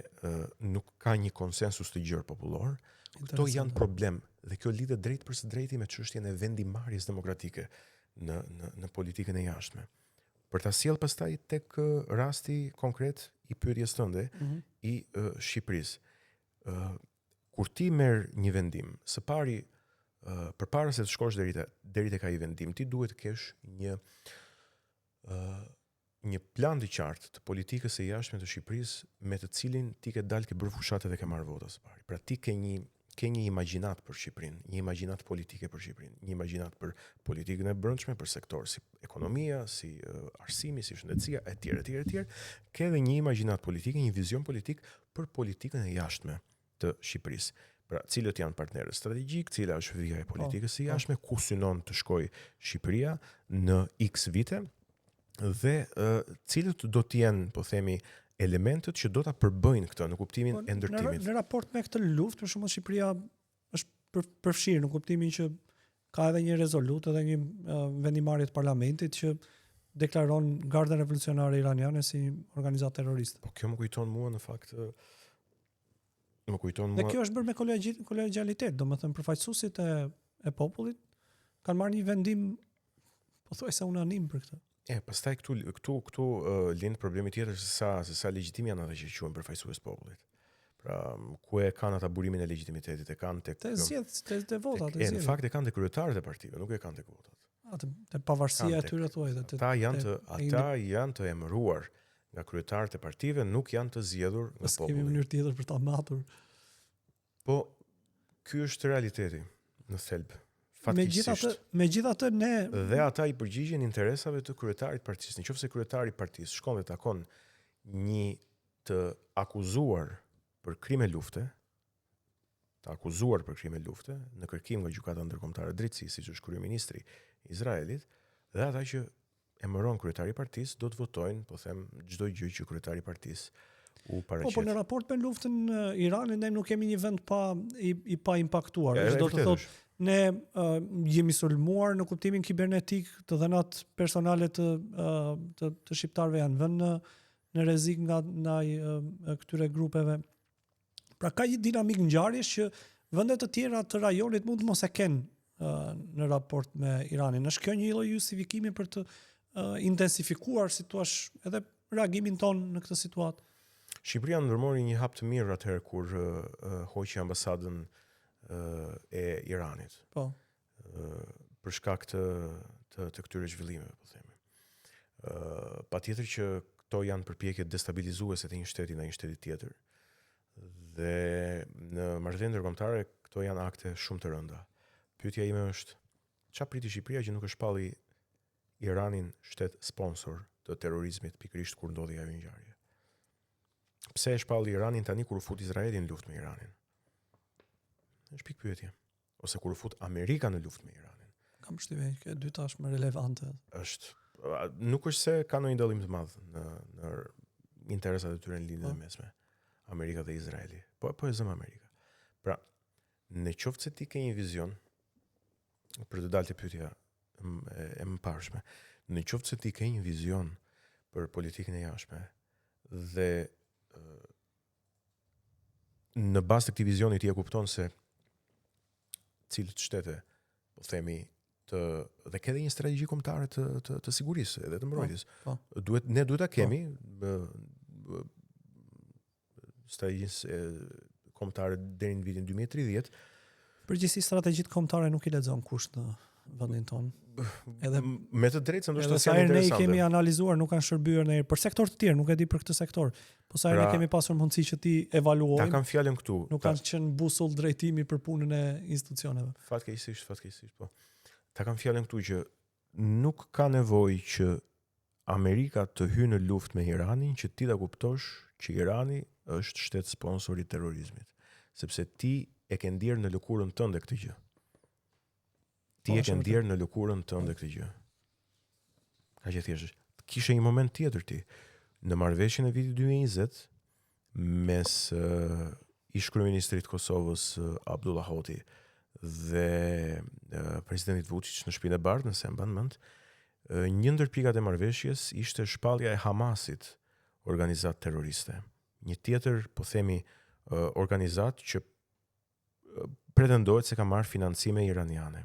nuk ka një konsensus të gjerë popullor. Këto janë problem dhe kjo lidhet drejt për së drejti me çështjen e vendimarrjes demokratike në politikën e jashtme. Për ta sjell pastaj tek rasti konkret i pyetjes tënde i Shqipërisë. Kur ti merr një vendim, së pari përpara se të shkosh deri tek ai vendim, ti duhet të kesh një plan të qartë të politikës së jashtme të Shqipërisë me të cilin ti ke dalë ke bërë fushatë dhe ke marrë vota së pari. Pra ti ke një imagjinat për Shqipërinë, një imagjinat politike për Shqipërinë, një imagjinat për politikën e brendshme, për sektor si ekonomia, si arsimi, si shëndetësia, etj. Ke edhe një imagjinat politike, një vizion politik për politikën e jashtme të Shqipërisë. Pra, cilët janë partnerët strategjik, cila është vija e politikës së jashtme, ku synon të shkojë Shqipëria në X vite dhe cilët do të jenë, po themi, elementët që do ta përbëjnë këtë në kuptimin e ndërtimit. Në raport me këtë luftë, për shembull Shqipëria është përfshirë në kuptimin që ka edhe një rezolutë edhe një vendimarrje të parlamentit që deklaron Gardën Revolucionare Iraniane si organizatë terroriste. Po kjo më kujton mua në fakt Dhe kjo është bërë me kolegjialitet, domethënë përfaqësuesit e popullit kanë marrë një vendim pothuajse unanim për këtë. Pastaj këtu lind problemi tjetër se sa legjitim janë ata që quhen përfaqësues popullit. Pra, ku e kanë ata burimin e legitimitetit, e kanë tek te votat, në fakt e kanë te kryetarët e partive, nuk e kanë tek votat. Te pavarësia e tyre thuaj. Ata janë të emëruar nga kryetarët e partive, nuk janë të zgjedhur nga populli. Kemi mënyrë tjetër për ta matur. Po, ky është realiteti në thelb. Megjithatë ne dhe ata i përgjigjen interesave të kryetarit të partisë. Nëse kryetari i partisë shkon dhe takon një të akuzuar për krime lufte, në kërkim nga gjykata ndërkombëtare e drejtësisë, siç është kryeministri i Izraelit, dhe ata që emëron kryetari i partisë do të votojnë, po them, çdo gjë që kryetari i partisë u paraqet. Po në raport me luftën në Iran ne nuk kemi një vend pa impaktuar. Do të thotë ne jemi sulmuar në kuptimin kibernetik, të dhënat personale të shqiptarëve janë vënë në rrezik nga këtyre grupeve. Pra ka një dinamik ngjarjesh që vendet të tjera të rajonit mund të mos e kenë në raport me Iranin. Është kjo një lloj justifikimi për të intensifikuar, si thua, edhe reagimin ton në këtë situatë. Shqipëria ndërmori një hap të mirë atëherë kur hoqi ambasadën e Iranit. Po. Për shkak të këtyre zhvillimeve, po themi. Patjetër që këto janë përpjekje destabilizuese të një shteti ndaj një shteti tjetër. Dhe në marrëdhënie ndërkombëtare këto janë akte shumë të rënda. Pyetja ime është, çfarë priti Shqipëria që nuk e shpalli Iranin shtet sponsor të terrorizmit pikërisht kur ndodhi ajo ngjarje? Pse e shpalli Iranin tani kur u fut Izraeli në luftë me Iranin? Është pikë pyetje. Ose kur u fut Amerika në luftë me Iranin. Kam përshtypjen që e dyta është më relevante. Nuk është se ka ndonjë dallim të madh në interesat e tyre në lidhje mesme. Amerika dhe Izraeli. Po e zëm Amerika. Pra, në qoftë se ti ke një vizion për të dalë te pyetja e mëparshme, në qoftë se ti ke një vizion për politikën e jashtme dhe në bazë të këtij vizioni ti e kupton se cilët shtete, po themi, dhe ka edhe një strategji kombëtare të sigurisë edhe të mbrojtjes. Ne duhet ta kemi strategjinë kombëtare deri në vitin 2030. Përgjithësi strategjitë kombëtare nuk i lexon kush në vendin tonë. Edhe me të drejtë ndoshta janë interesante. Ne kemi analizuar, nuk kanë shërbyer në për sektor të tjerë, nuk e di për këtë sektor. Po sa ne kemi pasur mundësi që ti evaluojmë. Ta kam fjalën këtu. Nuk kanë qenë busull drejtimi për punën e institucioneve. Fatkeqësisht, po. Ta kam fjalën këtu që nuk ka nevojë që Amerika të hyjë në luftë me Iranin që ti ta kuptosh që Irani është shtet sponsor i terrorizmit, sepse ti e ke ndjerë në lëkurën tënde këtë gjë. Ti e ke ndjerë në lëkurën tënde këtë gjë. Ka që thjesht. Kishe një moment tjetër ti. Në marrëveshjen e vitit 2020 mes ish kryeministrit Kosovës Abdullah Hoti dhe presidentit Vučić në Shtëpinë e Bardhë, nëse mban mend, një ndër pikat e marrëveshjes ishte shpallja e Hamasit, organizatë terroriste. Një tjetër, po themi, organizatë që pretendohet se ka marrë financime iraniane.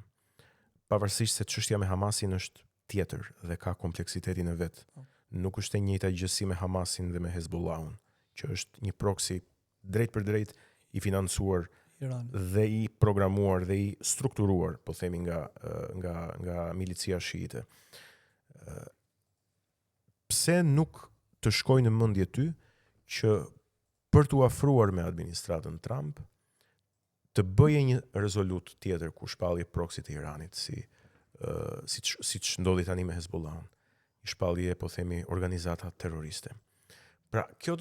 Pavarësisht se çështja me Hamasin është tjetër dhe ka kompleksitetin e vet. Nuk është e njëjta gjë si me Hamasin dhe me Hezbollahun, që është një proksi drejt për drejt i financuar Iran dhe i programuar dhe i strukturuar, po themi nga milicia shiite. Pse nuk të shkojë në mendje ty që për t'u afruar me administratën Trump të bëje një rezolut tjetër ku shpallje proxy të Iranit siç ndodhi tani me Hezbollahun, i shpallje, po themi, organizata terroriste. Pra, kjo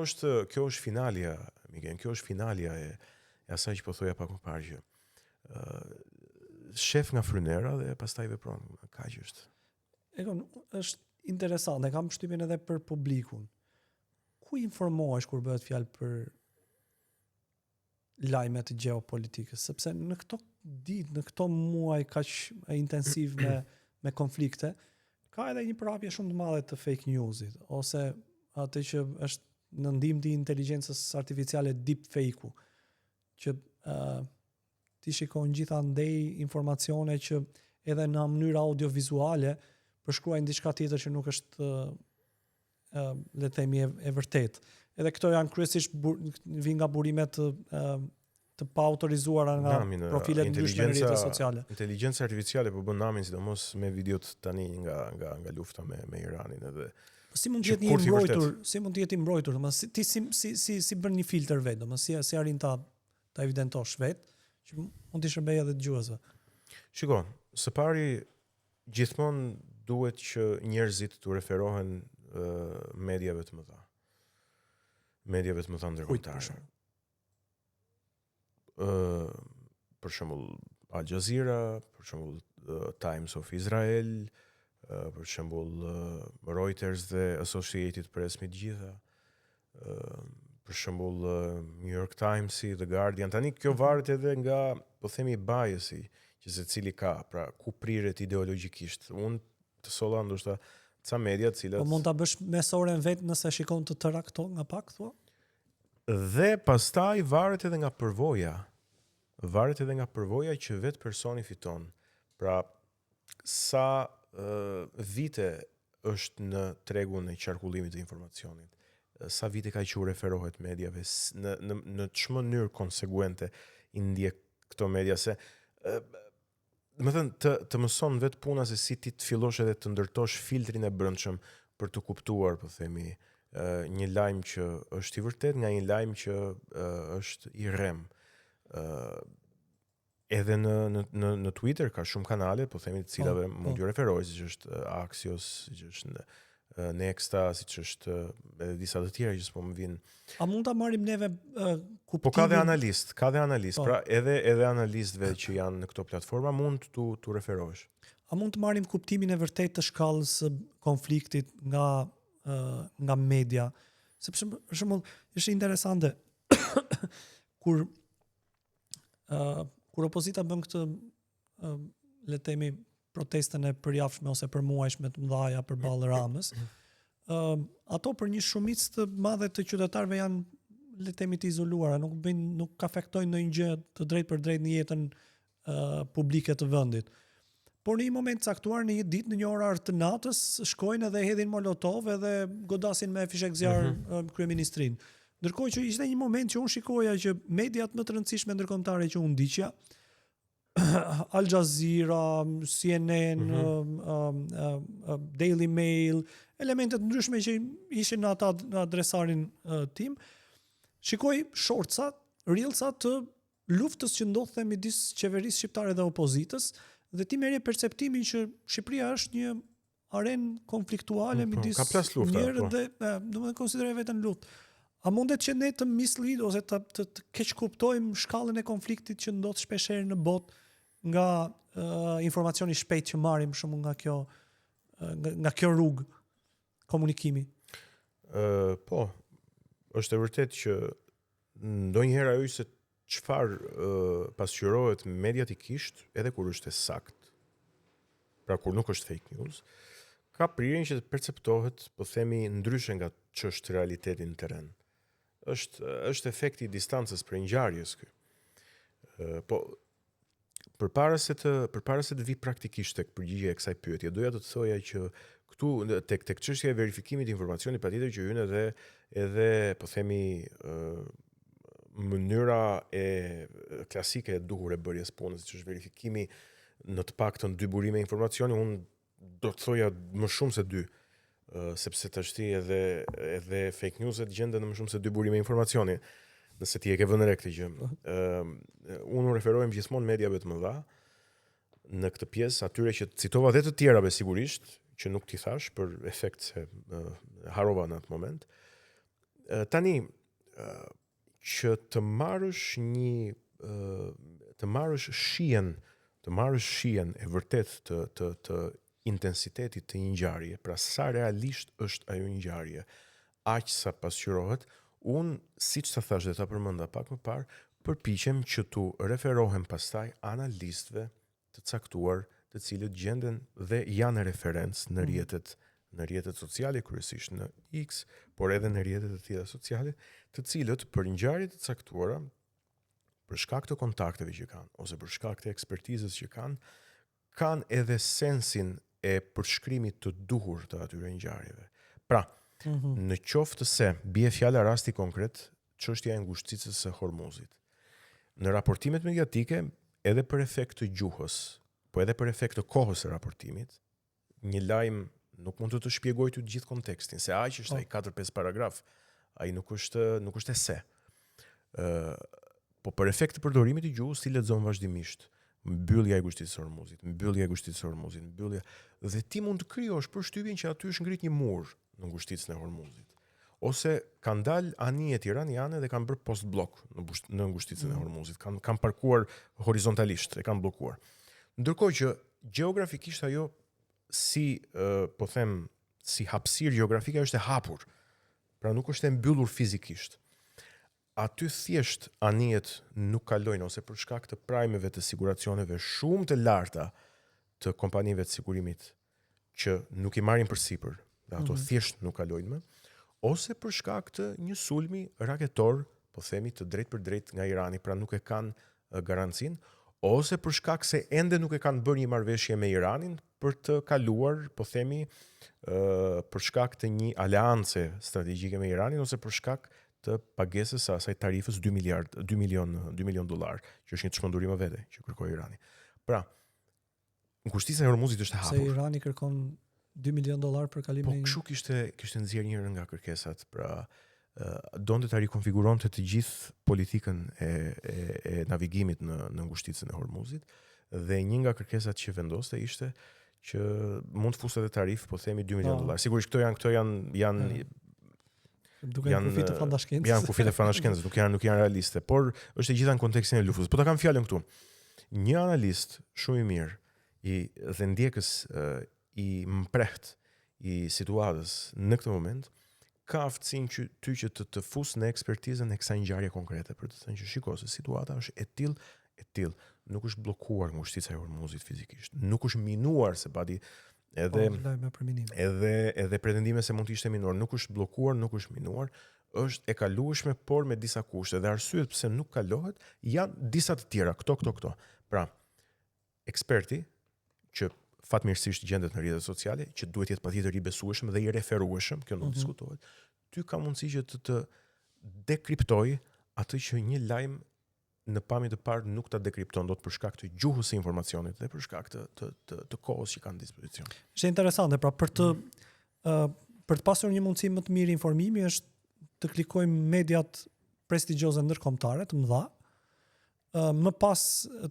është finalja, Miguel, kjo është finalja e asaj që po thoja pak më parë që shef nga frynera dhe pastaj vepron, kaq është. Është interesant, e kam përshtypjen edhe për publikun. Ku informohesh kur bëhet fjalë për lajmet e gjeopolitikës, sepse në këto ditë, në këto muaj kaq intensiv me konflikte, ka edhe një prapje shumë të madhe të fake newsit, ose atë që është në ndihmë të inteligjencës artificiale deepfake-u, që ti shikon gjithandej informacione që edhe në mënyrë audiovizuale përshkruajnë diçka tjetër që nuk është le të themi e vërtet. Edhe këto janë kryesisht vijnë nga burimet të pa autorizuara nga profilet ndryshme në rrjetet sociale. Inteligjenca artificiale po bën namin sidomos me videot tani nga lufta me Iranin edhe. Si mund të jetë një mbrojtur, si mund të jetë i mbrojtur, domethënë ti si bën një filtr vet, domethënë si arrin ta evidentosh vet, që mund të shërbejë edhe dëgjuesve. Shiko, së pari gjithmonë duhet që njerëzit të referohen mediave të mëdha. Mediave të mëdha ndërkombëtare. Për shembull Al Jazeera, për shembull Times of Israel, për shembull Reuters dhe Associated Press me gjitha, për shembull New York Times, The Guardian. Tani kjo varet edhe nga, po themi, biasi që secili ka, pra ku priret ideologjikisht. Unë të solla ndoshta ca media të cilat po mund ta bësh mesoren vet nëse shikon të tëra këto nga pak thua? Dhe pastaj varet edhe nga përvoja. Varet edhe nga përvoja që vetë personi fiton. Pra sa vite është në tregun e qarkullimit të informacionit. Sa vite ka që u referohet mediave, në çmë mënyrë konsekuente i ndjek këto media, se më thënë të mëson vetë puna se si ti të fillosh edhe të ndërtosh filtrin e brendshëm për të kuptuar, po themi, një lajm që është i vërtet nga një lajm që është i rrem. Edhe në Twitter ka shumë kanale, po themi, të cilave mund t'ju referohesh, siç është Axios, siç është Nexta, siç është edhe disa të tjera që s'po më vijnë. A mund ta marrim neve kuptimin? Po ka dhe analist, pra edhe analistëve që janë në këto platforma mund t'u referohesh. A mund të marrim kuptimin e vërtet të shkallës së konfliktit nga media? Sepse për shembull është interesante kur opozita bën këtë le të themi protestën e përjavshme ose për muajshme të mëdha përballë Ramës. Ato për një shumicë të madhe të qytetarëve janë le të themi të izoluara, nuk afektojnë ndonjë gjë të drejtë për drejtë në jetën publike të vendit. Por në një moment caktuar, në një ditë, në një orar të natës, shkojnë edhe hedhin molotov edhe godasin me fishek zjarr kryeministrin. Ndërkohë që ishte një moment që unë shikoja që mediat më të rëndësishme ndërkombëtare që unë ndiqja, Al Jazeera, CNN, Daily Mail, elementet ndryshme që ishin në ata adresarin tim, shikoj shortcat, reelsat të luftës që ndodhte midis qeverisë shqiptare dhe opozitës, dhe ti merje perceptimin që Shqipëria është një arenë konfliktuale midis njerëzve dhe domethënë konsideroj veten luftë. A mundet që ne të mislead ose të keq kuptojmë shkallën e konfliktit që ndodh shpeshherë në botë nga informacioni shpejt që marrim shumë nga kjo rrugë komunikimi? Po, është e vërtet që ndonjëherë ajo se çfarë pasqyrohet mediatikisht edhe kur është e saktë. Pra kur nuk është fake news, ka prirjen që të perceptohet, po themi, ndryshe nga ç'është realiteti në terren. Është efekti i distancës për ngjarjes ky. Po përpara se të vi praktikisht tek përgjigjja e kësaj pyetje, doja të thoja që këtu tek çështja e verifikimit të informacionit patjetër që hyn edhe po themi mënyra e klasike e duhur e bërjes punës, që është verifikimi në të paktën 2 burime informacioni, unë do të thoja më shumë se 2, sepse tashti edhe fake newset gjenden në më shumë se 2 burime informacioni, nëse ti e ke vënë re këtë gjë. Unë referohem gjithmonë mediave të mëdha në këtë pjesë, atyre që citova dhe të tjerave sigurisht, që nuk t'i thash për efekt se harova në atë moment. Tani që të marrësh shihen e vërtet të intensitetit të një ngjarje, pra sa realisht është ajo ngjarje, aq sa pasqyrohet, unë, siç ta thash dhe ta përmenda pak më parë, përpiqem që tu referohem pastaj analistëve të caktuar, të cilët gjenden dhe janë referencë në rrjetet sociale, kryesisht në X, por edhe në rrjetet e tjera sociale, të cilët për ngjarje të caktuara, për shkak të kontakteve që kanë, ose për shkak të ekspertizës që kanë edhe sensin e përshkrimit të duhur të atyre ngjarjeve. Pra, në qoftë se bie fjala rasti konkret, çështja e ngushticës së Hormuzit. Në raportimet mediatike, edhe për efekt të gjuhës, po edhe për efekt të kohës së raportimit, një lajm nuk mund të shpjegoj të gjithë kontekstin, se aq është ai 4-5 paragraf, ai nuk është ese. Po për efekt të përdorimit të gjuhës, ti lexon vazhdimisht mbyllja e ngushticës së Hormuzit, dhe ti mund të krijosh përshtypjen që aty është ngrit një mur në ngushticën e Hormuzit. Ose kanë dalë anijet iraniane dhe kanë bërë post-blok në ngushticën e Hormuzit, kanë parkuar horizontalisht, e kanë bllokuar. Ndërkohë që gjeografikisht ajo si hapësirë gjeografike është e hapur, pra nuk është e mbyllur fizikisht. Aty thjesht anijet nuk kalojnë, ose për shkak të prajmeve të siguracioneve shumë të larta të kompanive të sigurimit që nuk i marrin përsipër, dhe ato thjesht nuk kalojnë më, ose për shkak të një sulmi raketor, po themi të drejt për drejt nga Irani, pra nuk e kanë garancin, ose për shkak se ende nuk e kanë bërë një marrëveshje me Iranin për të kaluar, po themi, për shkak të një aleance strategjike me Iranin, ose për shkak të pagesës së asaj tarifës $2 milion, që është një çmendurim e vete që kërkoi Irani. Pra, ngushtica e Hormuzit është e hapur. Se Irani kërkon $2 milion për kalimin. Po kështu kishte nxjerrë njërin nga kërkesat, pra donte ta rikonfiguronte të gjithë politikën e navigimit në ngushticën e Hormuzit, dhe një nga kërkesat që vendoste ishte që mund të fuste edhe tarif, po themi $2 milion. Sigurisht këto janë duke janë kufi të fantashkencës. Janë kufi të fantashkencës, nuk janë realiste, por është e gjitha në kontekstin e luftës. Po ta kam fjalën këtu. Një analist shumë i mirë dhe ndjekës i mpreht i situatës në këtë moment ka aftësinë që ty që të fus në ekspertizën e kësaj ngjarje konkrete, për të thënë që shiko se situata është e tillë, nuk është bllokuar ngushtica e Hormuzit fizikisht, nuk është minuar se pati edhe pretendime se mund të ishte minuar, nuk është bllokuar, nuk është minuar, është e kalueshme, por me disa kushte, dhe arsyet pse nuk kalohet janë disa të tjera, këto. Pra, eksperti që fatmirësisht gjendet në rrjetet sociale, që duhet jetë patjetër i besueshëm dhe i referueshëm, kjo nuk diskutohet, ty ka mundësi që të dekriptoj atë që një lajm në pamje të parë nuk ta dekripton dot për shkak të gjuhës së informacionit dhe për shkak të kohës që kanë në dispozicion. Është interesante, pra për të pasur një mundësi më të mirë informimi është të klikojmë mediat prestigjioze ndërkombëtare të mëdha, më pas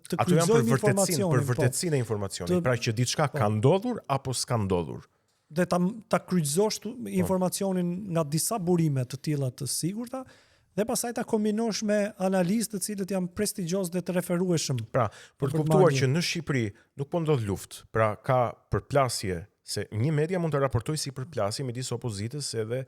të kryqëzojmë informacionin për vërtetësinë e informacionit, pra që diçka ka ndodhur apo s'ka ndodhur. Dhe ta kryqëzosh informacionin nga disa burime të tilla të sigurta, dhe pastaj ta kombinosh me analistë të cilët janë prestigjioz dhe të referueshëm. Pra, për të kuptuar që në Shqipëri nuk po ndodh luftë, pra ka përplasje, se një media mund të raportojë si përplasje midis opozitës edhe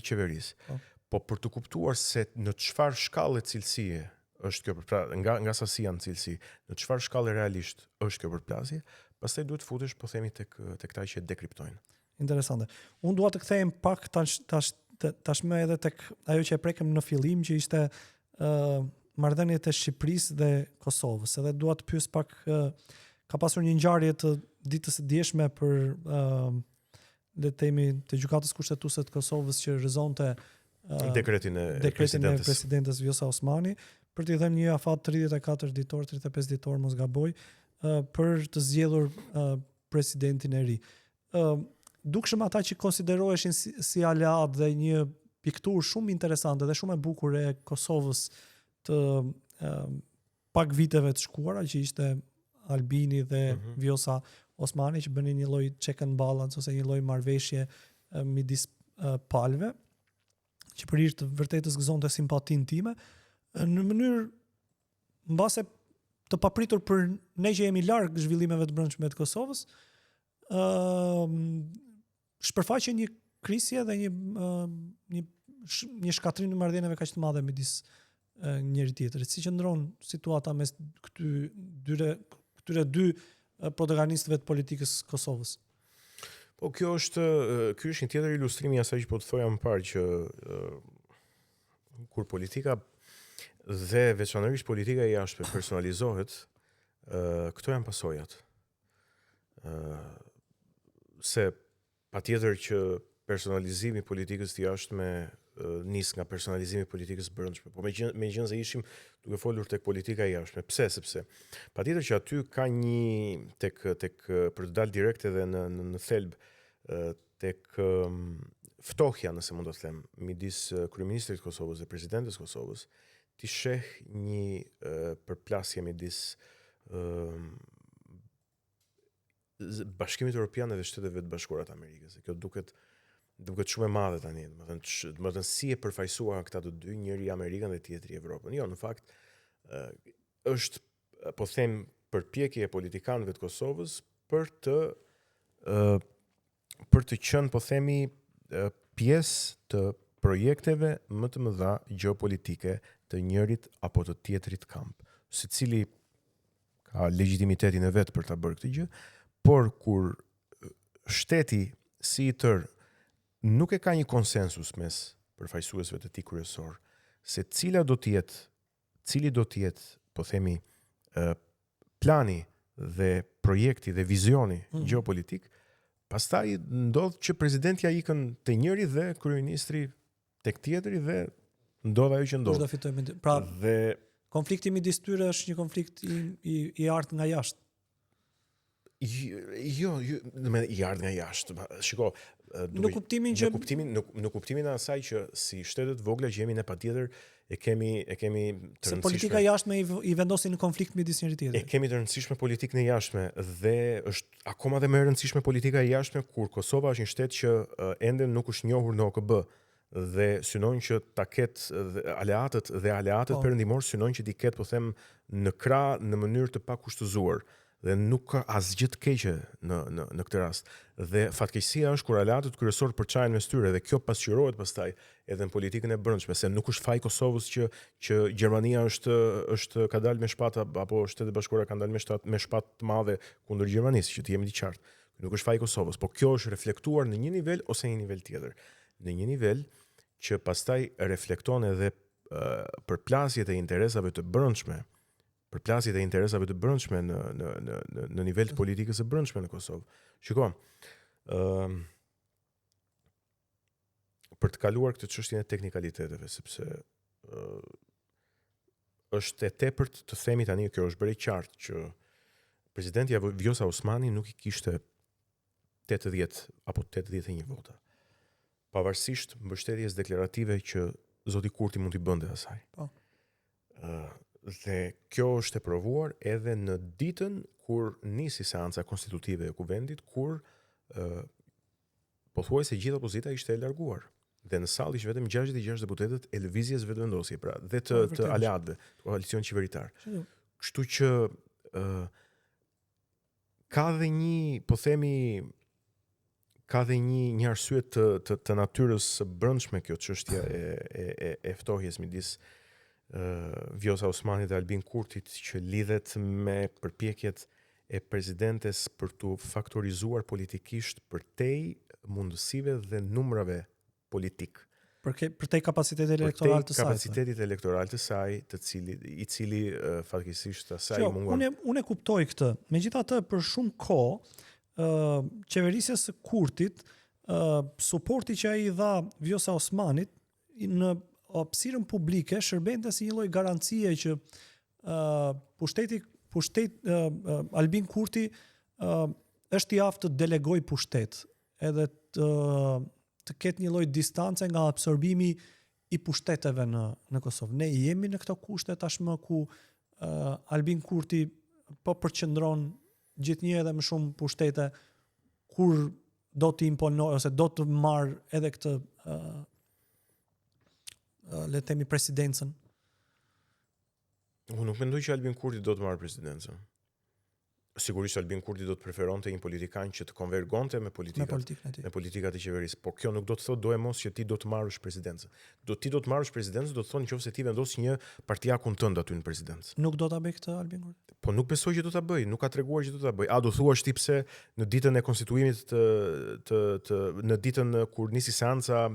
qeverisë. Po për të kuptuar se në çfarë shkallë cilësie është kjo nga sasia në cilësi, në çfarë shkallë realisht është kjo përplasje, pastaj duhet futesh po themi tek ta që dekriptojnë. Interesante. Unë dua të kthehem pak tashmë edhe tek ajo që e prekëm në fillim, që ishte marrëdhëniet e Shqipërisë dhe Kosovës. Edhe dua të pyes pak, ka pasur një ngjarje të ditës së djeshme për le të themi të gjykatës kushtetuese të Kosovës që rrëzonte dekretin e presidentes Vjosa Osmani për t'i dhënë një afat 34 ditor, 35 ditor mos gaboj, për të zgjedhur presidentin e ri. Dukshëm ata që konsideroheshin si aleat dhe një pikturë shumë interesante dhe shumë e bukur e Kosovës të pak viteve të shkuara, që ishte Albini dhe Vjosa Osmani, që bënin një lloj check and balance ose një lloj marrëveshje midis palëve, që për hir të vërtetës gëzonte simpatinë time, në mënyrë mbase të papritur për ne që jemi larg zhvillimeve të brendshme të Kosovës, shpërfaqe një krisje dhe një shkatrim në marrëdhënieve kaq të madhe midis njëri tjetrit. Si qëndron situata mes këtyre dy protagonistëve të politikës Kosovës? Po ky është një tjetër ilustrim i asaj që po të thoja më parë, që kur politika dhe veçanërisht politika e jashtme personalizohet, këto janë pasojat. Se patjetër që personalizimi i politikës të jashtme nis nga personalizimi i politikës së brendshme. Po megjithëse ishim duke folur tek politika e jashtme. Pse? Sepse patjetër që aty ka një tek për të dalë direkt edhe në thelb tek ftohja, nëse mund të them, midis kryeministrit të Kosovës dhe presidentes së Kosovës, ti sheh një përplasje midis Bashkimit Evropian dhe Shteteve të Bashkuara të Amerikës. Kjo duket shumë e madhe tani, domethënë si e përfaqësuan këta të dy, njëri Amerikën dhe tjetri Evropën. Jo, në fakt është, po them, përpjekje e politikanëve të Kosovës për të qenë, po themi, pjesë të projekteve më të mëdha gjeopolitike të njërit apo të tjetrit kamp. Secili ka legitimitetin e vet për ta bërë këtë gjë, por kur shteti si i tërë nuk e ka një konsensus mes përfaqësuesve të tij kryesor se cili do të jetë, po themi, plani dhe projekti dhe vizioni gjeopolitik, pastaj ndodh që presidenti ja ikën te njëri dhe kryeministri tek tjetri dhe ndodh ajo që ndodh. Kush do fitojë? Pra, dhe konflikti midis tyre është një konflikt i ardhur nga jashtë. Jo, i ardhur nga jashtë. Shiko, në kuptimin që në kuptimin e asaj që si shtetet vogla që jemi ne patjetër e kemi të rëndësishme. Se politika jashtme i vendosin në konflikt midis njëri tjetrit. E kemi të rëndësishme politikën e jashtme dhe është akoma dhe më e rëndësishme politika e jashtme kur Kosova është një shtet që ende nuk është njohur në OKB dhe synojnë që ta ketë aleatët perëndimor synojnë që t'i ketë, po them, në krah në mënyrë të pakushtëzuar. Dhe nuk ka asgjë të keqe në këtë rast. Dhe fatkeqësia është kur aleatët kryesorë përçajnë mes tyre dhe kjo pasqyrohet pastaj edhe në politikën e brendshme, se nuk është faj Kosovës që Gjermania është ka dalë me shpatë apo Shtetet Bashkuara kanë dalë me shpatë të madhe kundër Gjermanisë, që të jemi të qartë. Nuk është faj Kosovës, po kjo është reflektuar në një nivel ose një nivel tjetër. Në një nivel që pastaj reflekton edhe përplasjet e interesave të brendshme në nivel të politikës së brendshme në Kosovë. Shiko, për të kaluar këtë çështjen e teknikaliteteve, sepse është e tepërt të themi tani, kjo është bërë qartë që presidenti Vjosa Osmani nuk i kishte 80 apo 81 vota. Pavarësisht mbështetjes deklarative që zoti Kurti mund t'i bënte asaj. Po. Dhe kjo është e provuar edhe në ditën kur nisi seanca konstitutive e kuvendit, kur pothuajse gjithë opozita ishte e larguar. Dhe në sallë ishte vetëm 66 deputetët e lëvizjes vetëvendosje, pra dhe të aleatëve, të koalicion qeveritar. Kështu që ka dhe një, po themi, ka dhe një arsye të natyrës së brendshme kjo çështja e ftohjes midis Vjosa Osmanit dhe Albin Kurtit që lidhet me përpjekjet e presidentes për të faktorizuar politikisht përtej mundësive dhe numrave politik. Për te kapacitetit elektoral të saj. Kapacitetit elektoral të saj, i cili fatkesisht asaj mungon. Unë e kuptoj këtë. Megjithatë, për shumë kohë, qeverisja së Kurtit, suporti që ai i dha Vjosa Osmanit në hapësirën publike shërbente si një lloj garancie që Albin Kurti është i aftë të delegoj pushtet, edhe të ketë një lloj distance nga absorbimi i pushteteve në Kosovë. Ne jemi në këto kushte tashmë ku Albin Kurti po përqendron gjithnjë edhe më shumë pushtete kur do të imponoj ose do të marr edhe këtë le të themi presidencën. Unë nuk mendoj që Albin Kurti do të marrë presidencën. Sigurisht Albin Kurti do të preferonte një politikan që të konvergonte me politikat e qeverisë, por kjo nuk do të thotë do e mos që ti do të marrësh presidencën. Ti do të marrësh presidencën, do të thonë nëse ti vendos një partiakun tënd aty në presidencë. Nuk do ta bëj këtë Albin Kurti. Po nuk besoj që do ta bëj, nuk ka treguar që do ta bëj. A do thuash ti pse në ditën e konstituimit në ditën kur nisi seanca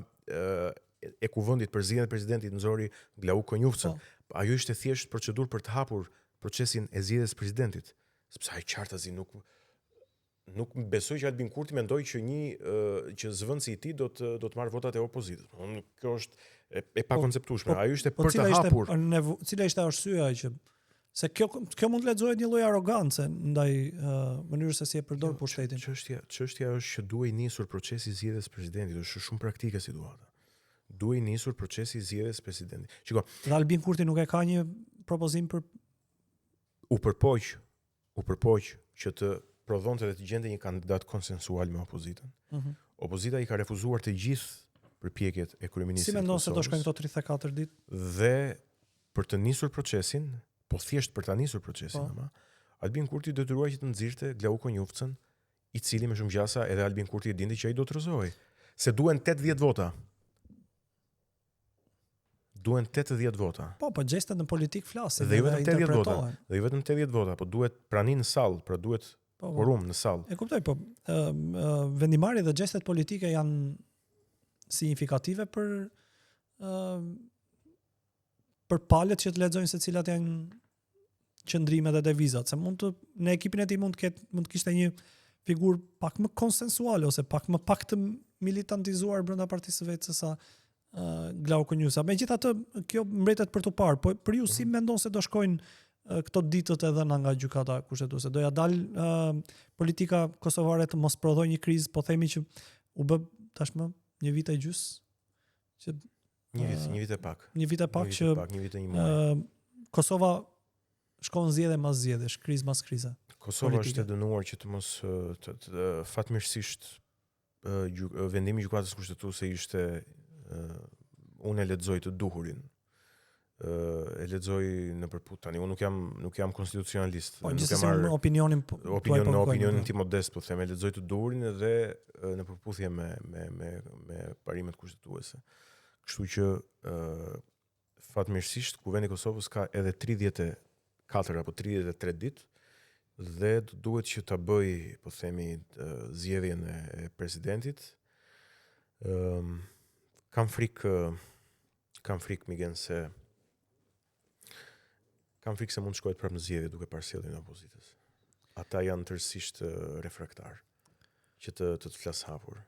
e kuvendit për zgjedhjen e presidentit nxori Glauq Konjufcën. Ajo ishte thjesht procedurë për të hapur procesin e zgjedhjes së presidentit. Sepse ai qartazi nuk besoj që Albin Kurti mendoi që që zëvendësi i tij do të marrë votat e opozitës. Kjo është e pakonceptueshme. Ajo ishte për të hapur. Cila ishte arsyeja që se kjo mund të lexohet një lloj arrogancë ndaj mënyrës se si e përdor pushtetin. Çështja është që duhej nisur procesi i zgjedhjes së presidentit, është shumë praktike situata. Duhej nisur procesi i zgjedhjes së presidentit. Shiko, dhe Albin Kurti nuk e ka një propozim për u përpoq që të prodhonte dhe të gjente një kandidat konsensual me opozitën. Opozita i ka refuzuar të gjithë përpjekjet e kryeministit. Si mendon se do shkojnë këto 34 ditë? Dhe për të nisur procesin, po thjesht për ta nisur procesin, Albin Kurti detyruar që të nxirrte Glauq Konjufcën, i cili me shumë gjasa edhe Albin Kurti e dinte që ai do të rrezohej. Se duhen 80 vota. Duhen 80 vota. Po gjestet në politik flasin. Dhe jo vetëm 80 vota. Dhe jo vetëm 80 vota, po duhet prani në sallë, pra duhet quorum në sallë. E kuptoj, po vendimarrja dhe gjestet politike janë signifikative për palët që të lexojnë se cilat janë qëndrimet dhe devizat, se në ekipin e tij mund të kishte një figurë pak më konsensuale ose pak të militantizuar brenda partisë së vet se sa Glauq Konjufca. Megjithatë, kjo mbretet për të parë, po për ju si mendon se do shkojnë këto ditët e dhëna nga gjykata kushtetuese? Do ja dal politika kosovare të mos prodhojë një krizë, po themi që u bë tashmë një vit e gjys që një vit e pak. Një vit e muaj. Kosova shkon zgjedhje mas zgjedhjesh, krizë mas krize. Kosova është e dënuar që të mos fatmirësisht vendimi i gjykatës kushtetuese ishte unë e lexoj të duhurin. E lexoj në përput tani. Unë nuk jam konstitucionalist. Po gjithsesi opinionin tim modest, po them, e lexoj të duhurin edhe në përputhje me parimet kushtetuese. Kështu që fatmirësisht Kuvendi i Kosovës ka edhe 34 apo 33 ditë dhe duhet që ta bëj, po themi, zgjedhjen e presidentit. Kam frikë Miguel se mund shkohet prapë në zgjedhje duke parë sjelljen e opozitës. Ata janë tërësisht refraktar që të flas hapur.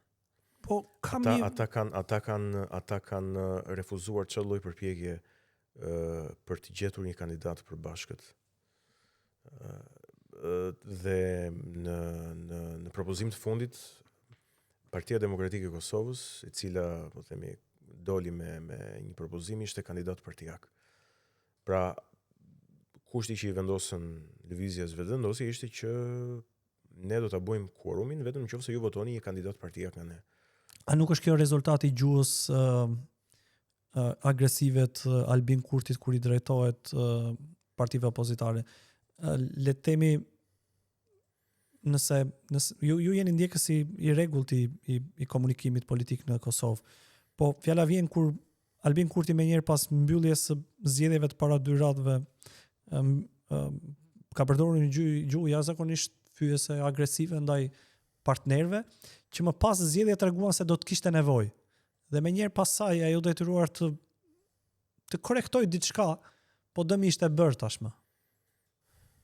Po ata kanë refuzuar çdo lloj përpjekje për të gjetur një kandidat të përbashkët. Dhe në propozim të fundit Partia Demokratike e Kosovës, e cila, po themi, doli me një propozim, ishte kandidat partijak. Pra, kushti që i vendosën lëvizjes vetëvendosje ishte që ne do ta bëjmë quorumin vetëm nëse ju votoni një kandidat partijak nga ne. A nuk është kjo rezultati i gjuhës agresive të Albin Kurtit kur i drejtohet partive opozitare? Le të themi, nëse ju jeni ndjekës i rregullt i komunikimit politik në Kosovë, po fjala vjen kur Albin Kurti menjëherë pas mbylljes së zgjedhjeve të para 2 radhëve ka përdorur një gjuhë jashtëzakonisht fyese agresive ndaj partnerëve, që më pas zgjedhjet treguan se do të kishte nevojë. Dhe menjëherë pas saj ajo detyruar të korrektoj diçka, po dëmi ishte bërë tashmë.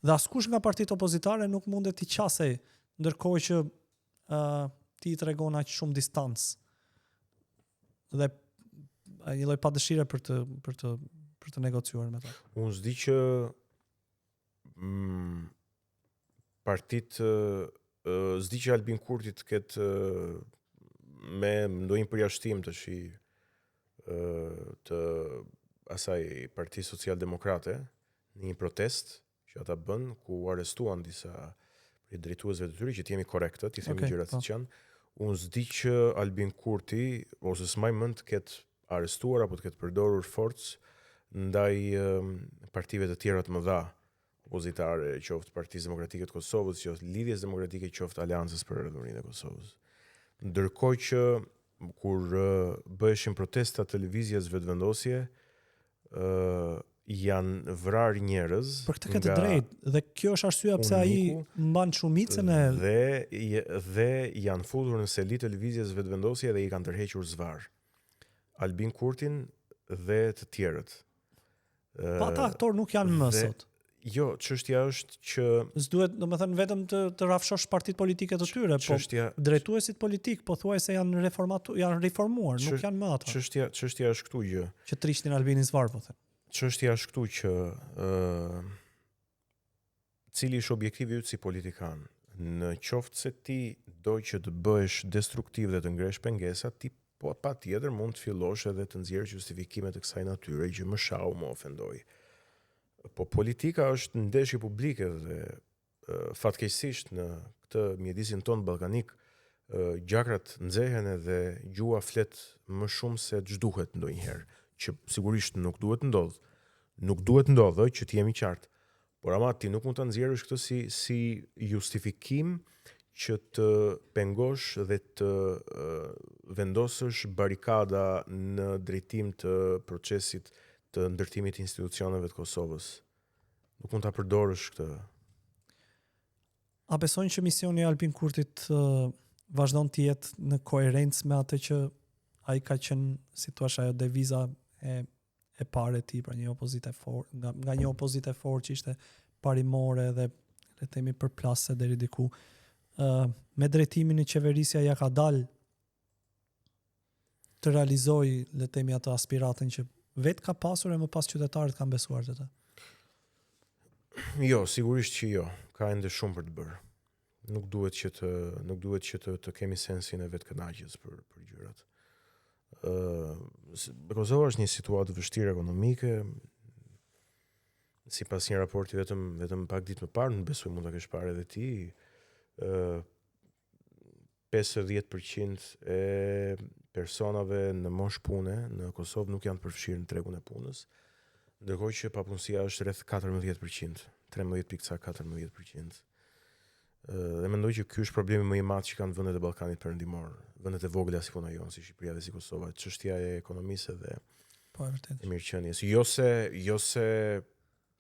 Dhe askush nga partitë opozitare nuk mundet t'i qasej, ndërkohë që ti i tregon aq shumë distancë. Dhe një lloj padëshire për të negociuar me ta. Unë s'di që partitë s'di që Albin Kurti të ketë me ndonjë përjashtim të asaj Partisë Social-Demokrate në një protest që ata bën ku arrestuan disa prej drejtuesve të tyre, që t'jemi korrektët, i themi gjërat siç janë. Unë s'di që Albin Kurti ose s'maj mend të ketë arrestuar apo të ketë përdorur forcë ndaj partive të tjera të mëdha opozitare, qoftë Partisë Demokratike të Kosovës, qoftë Lidhjes Demokratike, qoftë Aleancës për Rrëdhurinë e Kosovës. Ndërkohë që kur bëheshin protesta televizjes vetëvendosje, janë vrarë njerëz për këtë këtë drejt, dhe kjo është arsyeja pse ai mban shumicën dhe janë futur në seli televizjes vetëvendosje dhe i kanë tërhequr zvar. Albin Kurtin dhe të tjerët. Pa ata aktor nuk janë më sot. Jo, çështja është që s'duhet, domethënë, vetëm të rrafshosh partitë politike të tyre, po drejtuesit politik pothuajse janë reformuar, nuk janë më ata. Çështja është këtu gjë. Që trishtin Albinin zvar, po them. Çështja është këtu që cili është objektivi yt si politikan? Në qoftë se ti do që të bëhesh destruktiv dhe të ngresh pengesa, ti po patjetër mund të fillosh edhe të nxjerrësh justifikime të kësaj natyre që më shau, më ofendoi. Po politika është ndeshje publike dhe fatkeqësisht në këtë mjedisin ton ballkanik gjakrat nxehen edhe gjua flet më shumë se ç'duhet ndonjëherë, që sigurisht nuk duhet ndodh. Nuk duhet ndodhë që të jemi qartë. Por ama ti nuk mund ta nxjerrësh këtë si justifikim që të pengosh dhe të vendosësh barikada në drejtim të procesit të ndërtimit të institucioneve të Kosovës. Nuk mund ta përdorësh këtë. A besojnë që misioni i Albin Kurtit vazhdon të jetë në koherencë me atë që ai ka qenë, si thua, ajo deviza e parë e tij, pra një opozitë e fortë, nga një opozitë e fortë që ishte parimore dhe le të themi përplasse deri diku. Me drejtimin e qeverisja ja ka dalë të realizoj, le të themi, atë aspiratën që vetë ka pasur e më pas qytetarët kanë besuar të të. Jo, sigurisht që jo. Ka ende shumë për të bërë. Nuk duhet që të kemi sensin e vetkënaqjes për gjërat. Kosova është një situatë vështirë ekonomike. Sipas një raporti vetëm pak ditë më parë, besoj mund ta kesh parë edhe ti, 50% e personave në moshë pune në Kosovë nuk janë të përfshirë në tregun e punës, ndërkohë që papunësia është rreth 14%, 13.14%. Dhe mendoj që ky është problemi më i madh që kanë vendet e Ballkanit Perëndimor, vendet e vogla si puna jon, si Shqipëria dhe si Kosova, çështja e ekonomisë dhe po vërtet. E mirëqenies. Jo se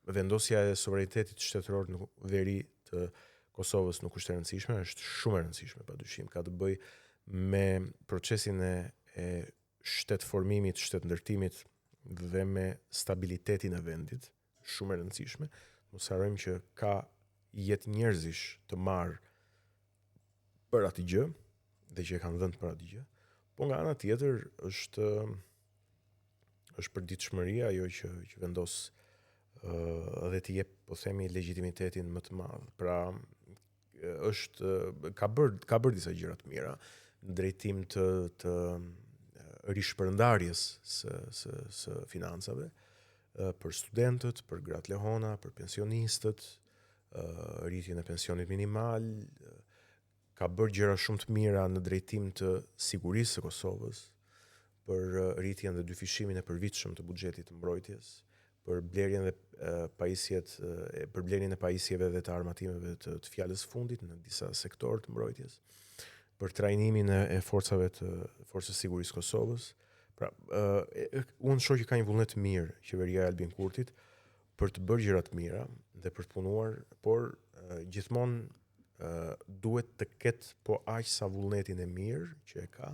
vendosja e suverenitetit shtetëror në veri të Kosovës nuk është e rëndësishme, është shumë e rëndësishme padyshim, ka të bëjë me procesin e shtetformimit, shtetndërtimit dhe me stabilitetin e vendit, shumë e rëndësishme. Mos harrojmë që ka jetë njerëzish të marrë për atë gjë dhe që e kanë dhënë për atë gjë. Po nga ana tjetër është përditshmëria ajo që vendos dhe të jep, po themi, legitimitetin më të madh. Pra ka bërë disa gjëra të mira në drejtim të rishpërndarjes së financave për studentët, për gratë lehona, për pensionistët, rritjen e pensionit minimal, ka bërë gjëra shumë të mira në drejtim të sigurisë së Kosovës, për rritjen dhe dyfishimin e përvitshëm të buxhetit të mbrojtjes, për blerjen e pajisjeve dhe të armatimeve të fjalës fundit në disa sektorë të mbrojtjes, për trajnimin e forcave të Forcës Sigurisë Kosovës, Pra, unë shoh që ka një vullnet mirë qeveria e Albin Kurtit për të bërë gjëra të mira dhe për të punuar, por gjithmonë duhet të ketë po aq sa vullnetin e mirë që e ka,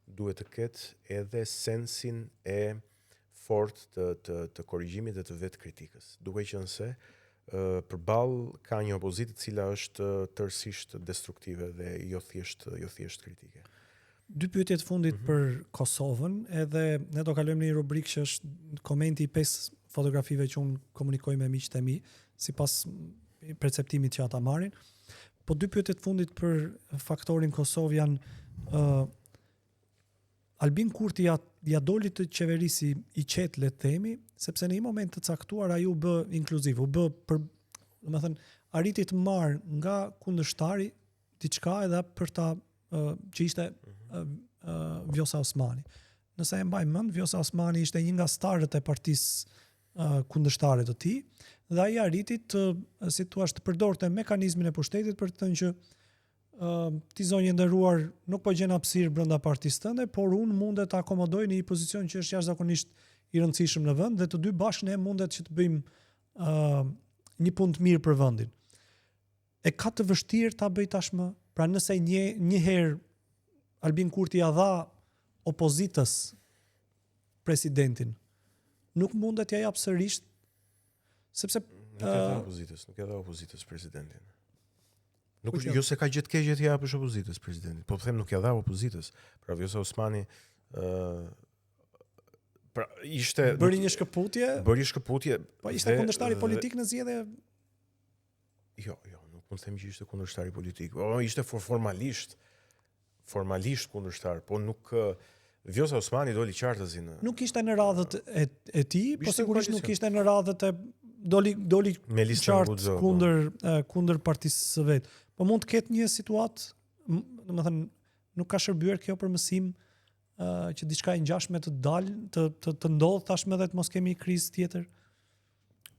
duhet të ketë edhe sensin e fort të korrigjimit dhe të vetë kritikës. Duke qenë se përballë ka një opozitë e cila është tërësisht destruktive dhe jo thjesht kritike. Dy pyetje të fundit për Kosovën, edhe ne do kalojmë në një rubrikë që është komenti i 5 fotografive që unë komunikoj me miqtë e mi, sipas perceptimit që ata marrin. Po dy pyetje të fundit për faktorin Kosovë janë Albin Kurti ja doli të qeverisi i qetë, le të themi, sepse në një moment të caktuar ai u bë inkluziv, u bë arriti të marr nga kundërshtari diçka edhe për ta që ishte Vjosa Osmani. Nëse e mbaj mend, Vjosa Osmani ishte një nga starët e partisë kundërshtare të tij dhe ai arriti të të përdorte mekanizmin e pushtetit për të thënë që ti zonjë e nderuar nuk po gjen hapësirë brenda partisë tënde, por unë mundet të akomodoj në një pozicion që është jashtëzakonisht i rëndësishëm në vend dhe të dy bashkë ne mundet që të bëjmë një punë të mirë për vendin. E ka të vështirë ta bëj tashmë? Pra nëse një herë Albin Kurti ja dha opozitës presidentin, nuk mundet ja jap sërish, sepse nuk ja dha opozitës presidentin. Jo se ka gjë të keqe të japësh opozitës presidentin, po them nuk ja dha opozitës. Pra Vjosa Osmani pra ishte bëri një shkëputje. Po ishte kundërshtari politik në zgjedhje. Jo, nuk mund të them që ishte kundërshtari politik. Ishte formalisht kundërshtar, po nuk Vjosa Osmani doli qartësi në. Nuk ishte në radhët e tij, po sigurisht nuk ishte në radhët e doli qartë kundër partisë së vet. Po mund të ketë një situatë, domethënë nuk ka shërbyer kjo për mësim që diçka e ngjashme të dalë, të ndodh tashmë edhe të mos kemi krizë tjetër.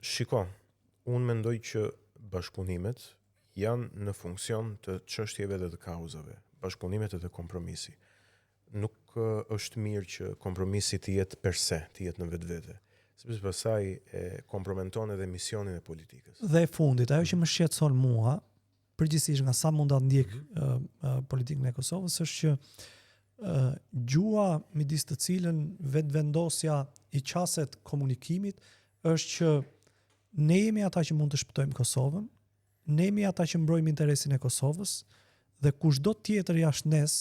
Shiko, unë mendoj që bashkëpunimet janë në funksion të çështjeve dhe të kauzave. Bashkëpunimet edhe kompromisi. Nuk është mirë që kompromisi të jetë per se, të jetë në vetvete, sepse pastaj e komprometon edhe misionin e politikës. Dhe e fundit, ajo që më shqetëson mua, përgjithsisht nga sa mund ta ndjek politikën e Kosovës, është që gjua midis të cilën vetvendosja i qaset komunikimit është që ne jemi ata që mund të shpëtojmë Kosovën, ne jemi ata që mbrojmë interesin e Kosovës, dhe kushdo tjetër jashtë nes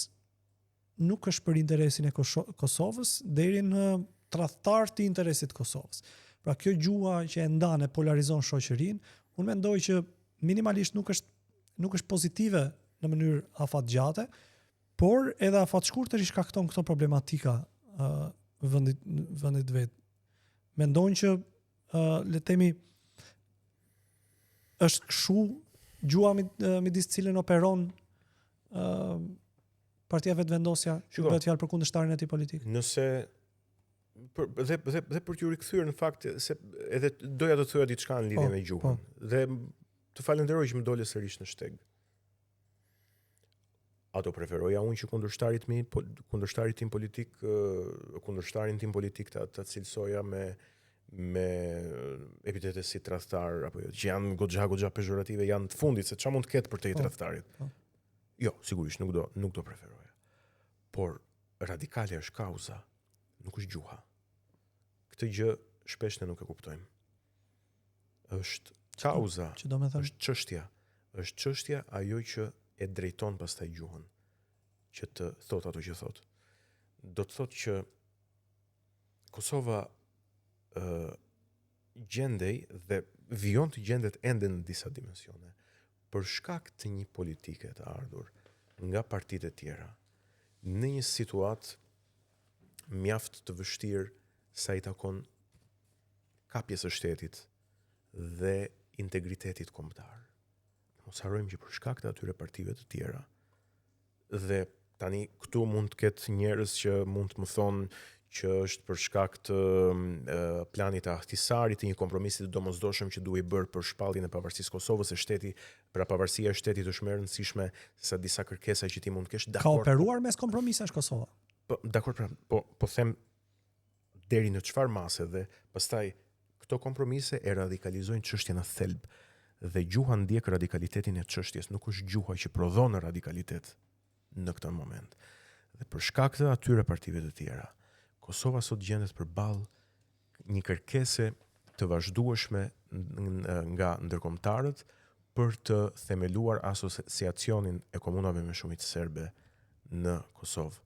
nuk është për interesin e Kosovës deri në tradhtar të interesit të Kosovës. Pra kjo gjua që e ndan e polarizon shoqërinë, unë mendoj që minimalisht nuk është pozitive në mënyrë afatgjate, por edhe afatshkurtër i shkakton këto problematika vendit vet. Mendojnë që le të themi është kështu gjua midis cilën operon partia vetvendosja, që bëhet fjalë për kundërshtarin e tij politik. Nëse dhe për t'ju rikthyer në fakt se edhe doja të thoya diçka në lidhje me gjuhën. Dhe të falenderoj që më dole sërish në shteg. Ato preferoja unë që kundërshtarin tim politik ta cilësoja me epitete si tradhtar apo jo, që janë goxha pejorative, janë të fundit, se çfarë mund të ketë për te i tradhtarit. Jo, sigurisht nuk do preferoja. Por radikale është kauza, nuk është gjuha. Këtë gjë shpesh ne nuk e kuptojmë. Është kauza, është çështja. Është çështja ajo që e drejton pastaj gjuhën që të thot ato që thot. Do të thotë që Kosova gjendej dhe vijon të gjendet ende në disa dimensione për shkak të një politike të ardhur nga partitë e tjera në një situatë mjaft të vështirë sa i takon kapjes së shtetit dhe integritetit kombëtar. Mos harrojmë që për shkak të atyre partive të tjera dhe tani këtu mund të ketë njerëz që mund të më thonë që është për shkak të planit të Ahtisarit, të një kompromisi të domosdoshëm që duhej bërë për shpalljen e pavarësisë së Kosovës, se shteti, pra pavarësia e shtetit është më e rëndësishme se disa kërkesa që ti mund të kesh. Ka operuar mes kompromisesh Kosova? Po, dakor, pra, po them deri në çfarë mase dhe pastaj këto kompromise e radikalizojnë çështjen në thelb. Dhe gjuha ndjek radikalitetin e çështjes, nuk është gjuha që prodhon radikalitet në këtë moment. Dhe për shkak të atyre partive të tjera, Kosova sot gjendet përballë një kërkese të vazhdueshme nga ndërkombëtarët për të themeluar asociacionin e komunave me shumicë serbe në Kosovë.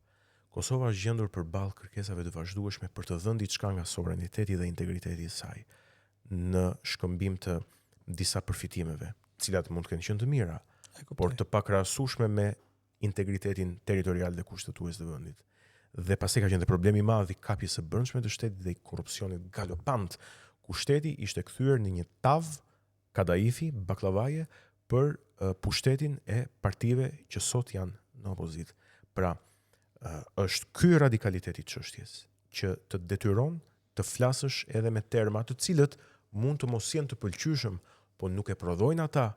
Kosova është gjendur përballë kërkesave të vazhdueshme për të dhënë diçka nga sovraniteti dhe integriteti i saj në shkëmbim të disa përfitimeve, të cilat mund të kenë qenë të mira, por të pakrahasueshme me integritetin territorial dhe kushtetues të vendit. Dhe pasi ka qenë problemi i madh i kapjes së brendshme të shtetit dhe i korrupsionit galopant, ku shteti ishte kthyer në një tav kadaifi, baklavaje për pushtetin e partive që sot janë në opozitë. Pra, është ky radikaliteti i çështjes që të detyron të flasësh edhe me terma të cilët mund të mos jenë të pëlqyeshëm, po nuk e prodhojnë ata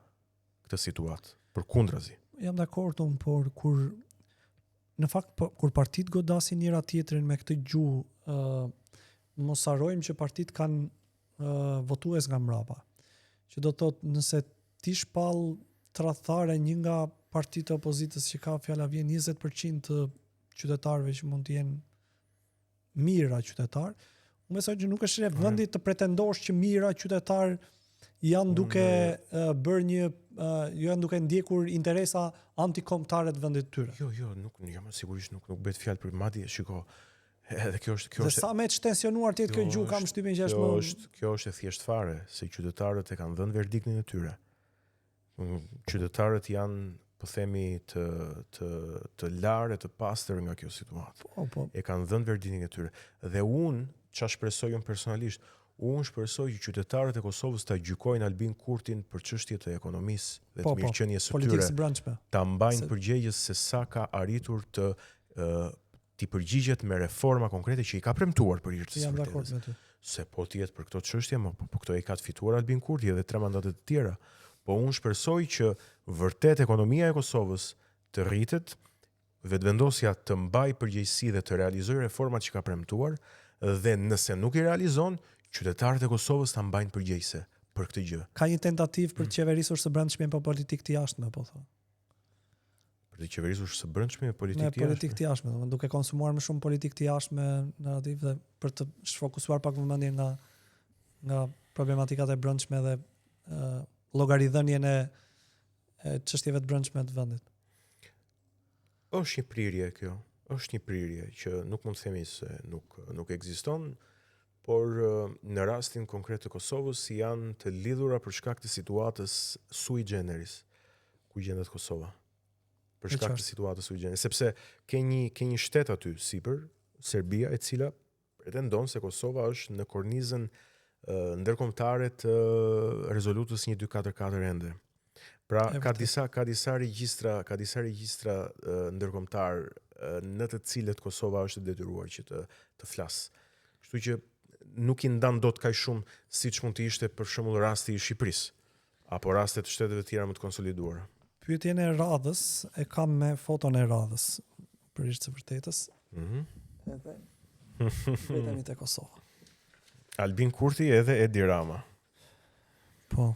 këtë situatë, përkundrazi. Jam dakord, por në fakt kur partitë godasin njëra tjetrin me këtë gjuhë, mos harrojmë që partitë kanë votues nga mbrapa. Që do të thotë nëse ti shpall tradhtare një nga partitë e opozitës që ka fjala vjen 20% të qytetarëve që mund të jenë mira qytetar, unë besoj që nuk është rreth vendit të pretendosh që mira qytetar janë duke bërë një janë duke ndjekur interesa antikombëtare të vendit të tyre. Jo, nuk sigurisht nuk bëhet fjalë për madje, shiko. Edhe kjo është dhe sa me të tensionuar tjetë kjo gjuhë kam shtypin që është Kjo është e thjesht fare, se qytetarët e kanë dhënë verdiktin e tyre. Qytetarët janë, po themi, të larë, të pastër nga kjo situatë. Po. E kanë dhënë verdiktin e tyre. Dhe unë, çfarë shpresoj unë personalisht, unë shpresoj që qytetarët e Kosovës ta gjykojnë Albin Kurtin për çështjet e ekonomisë dhe të mirëqenies së tyre. Ta mbajnë përgjegjës se sa ka arritur të t'i përgjigjet me reforma konkrete që i ka premtuar për hir të së. Se po t'jetë për këto çështje, po këto i ka të fituar Albin Kurti edhe 3 mandate të tjera. Po unë shpresoj që vërtet ekonomia e Kosovës të rritet, vetëvendosja të mbajë përgjegjësi dhe të realizojë reformat që ka premtuar, dhe nëse nuk i realizon, qytetarët e Kosovës ta mbajnë përgjegjëse për këtë gjë. Ka një tentativë për të qeverisur së brendshme apo politikë të jashtme, po thonë. Për të qeverisur së brendshme me politikë të jashtme, duke konsumuar më shumë politikë të jashtme narrativ dhe për të fokusuar pak vëmendjen nga problematikat e brendshme dhe llogaridhënien e çështjeve të brendshme të vendit. Është një prirje kjo, është një prirje që nuk mund të themi se nuk ekziston, por në rastin konkret të Kosovës janë të lidhura për shkak të situatës sui generis ku gjendet Kosova. Për shkak të situatës sui generis, sepse ke një shtet aty sipër, Serbia, e cila pretendon se Kosova është në kornizën ndërkombëtare të rezolutës 1244 ende. Pra ka disa regjistra ndërkombëtar në të cilët Kosova është detyruar që të flasë. Kështu që nuk i ndan dot kaq shumë siç mund të ishte për shembull rasti i Shqipërisë apo raste të shteteve të tjera më të konsoliduara. Pyetjen e radhës e kam me foton e radhës për ishtë së vërtetës. Edhe vetëm te Kosova. Albin Kurti edhe Edi Rama. Po.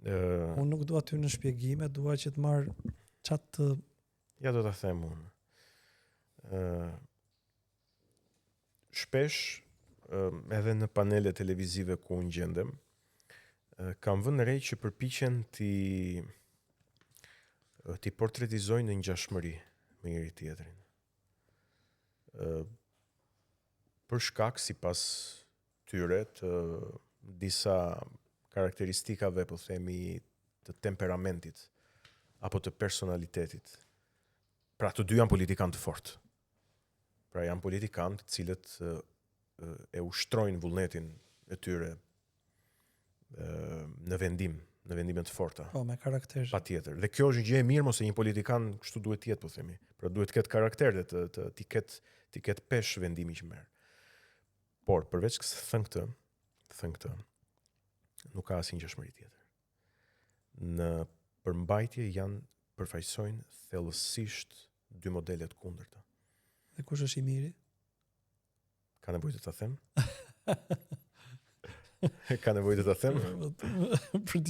Unë nuk dua ty në shpjegime, dua që të marr çat ja do ta them unë. Shpesh edhe në panele televizive ku unë gjendem, kam vënë re që përpiqen ti portretizojnë në ngjashmëri me njëri tjetrin. Për shkak sipas tyre të disa karakteristikave, po themi, të temperamentit apo të personalitetit. Pra të dy janë politikanë të fortë. Pra janë politikanë të cilët e ushtrojnë vullnetin e tyre në vendime të forta. Po, me karakter. Patjetër. Dhe kjo është gjë e mirë, mos e një politikan kështu duhet të jetë, po themi. Pra duhet të ketë karakter dhe të ketë pesh vendimi që merr. Por përveç kësaj thënë këtë, nuk ka asnjë ngjashmëri tjetër. Në përmbajtje janë përfaqësojnë thellësisht dy modelet kundërta. Dhe kush është i miri? Ka nevojë të ta them? Ka nevojë të ta them? Për të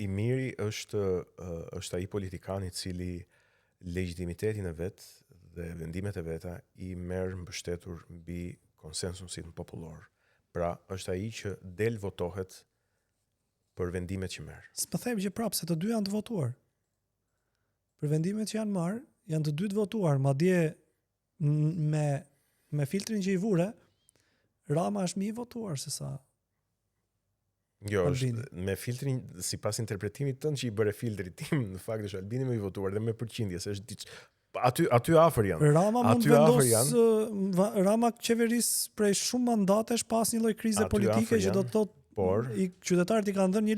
I miri është ai politikan i cili legitimitetin e vet dhe vendimet e veta i merr mbështetur mbi konsensusin popullor. Pra, është ai që del votohet për vendimet që merr. S'po them që prapë se të dy janë të votuar. Për vendimet që janë marrë, janë të dy të votuar, madje me filtrin që i vure, Rama është më i votuar se sa Jo, Albini. është me filtrin sipas interpretimit tënd që i bëre filtrit tim, në fakt është Albini më i votuar dhe me përqindje, se është aty afër janë. Rama mund Aty të afër vendos Rama qeveris prej shumë mandatesh pas një lloj krize Aty politike afër që do të thotë Por i qytetarët i kanë dhënë një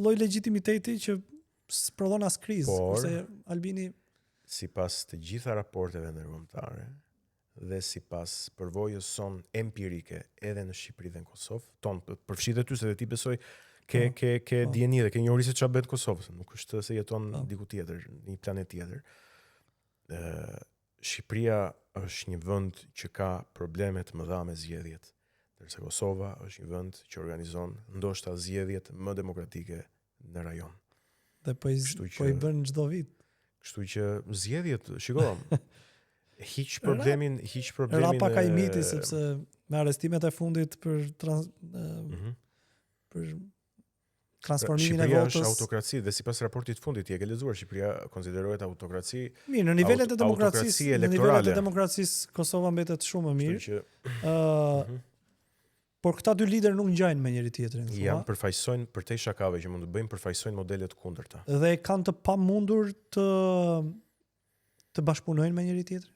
lloj legitimiteti që s'prodhon as krizë, Por- kurse Albini sipas të gjitha raporteve ndërkombëtare dhe sipas përvojës son empirike edhe në Shqipëri dhe në Kosovë, përfshirë ty se dhe ti besoj ke dieni dhe ke njohuri se çfarë bëhet në Kosovë, nuk është se jeton diku tjetër, në një planet tjetër. Shqipëria është një vend që ka probleme të mëdha me zgjedhjet, ndërsa Kosova është një vend që organizon ndoshta zgjedhjet më demokratike në rajon. dhe po i bën çdo vit. Kështu që zgjedhjet, shiko, hiq problemin Rapa ka imiti sepse me arrestimet e fundit për për transformimin e Shqipëria votës. është autokraci dhe sipas raportit fundit ti e ke lexuar, Shqipëria konsiderohet autokraci. Mirë, në nivelet e demokracisë, në nivelet elektorale. e demokracisë Kosova mbetet shumë më mirë. Kështu që Por këta dy lider nuk ngjajnë me njëri tjetrin, janë përfaqësojnë për te shakave që mund të bëjnë përfaqësojnë modele të kundërta. dhe kanë të pamundur të bashkëpunojnë me njëri tjetrin.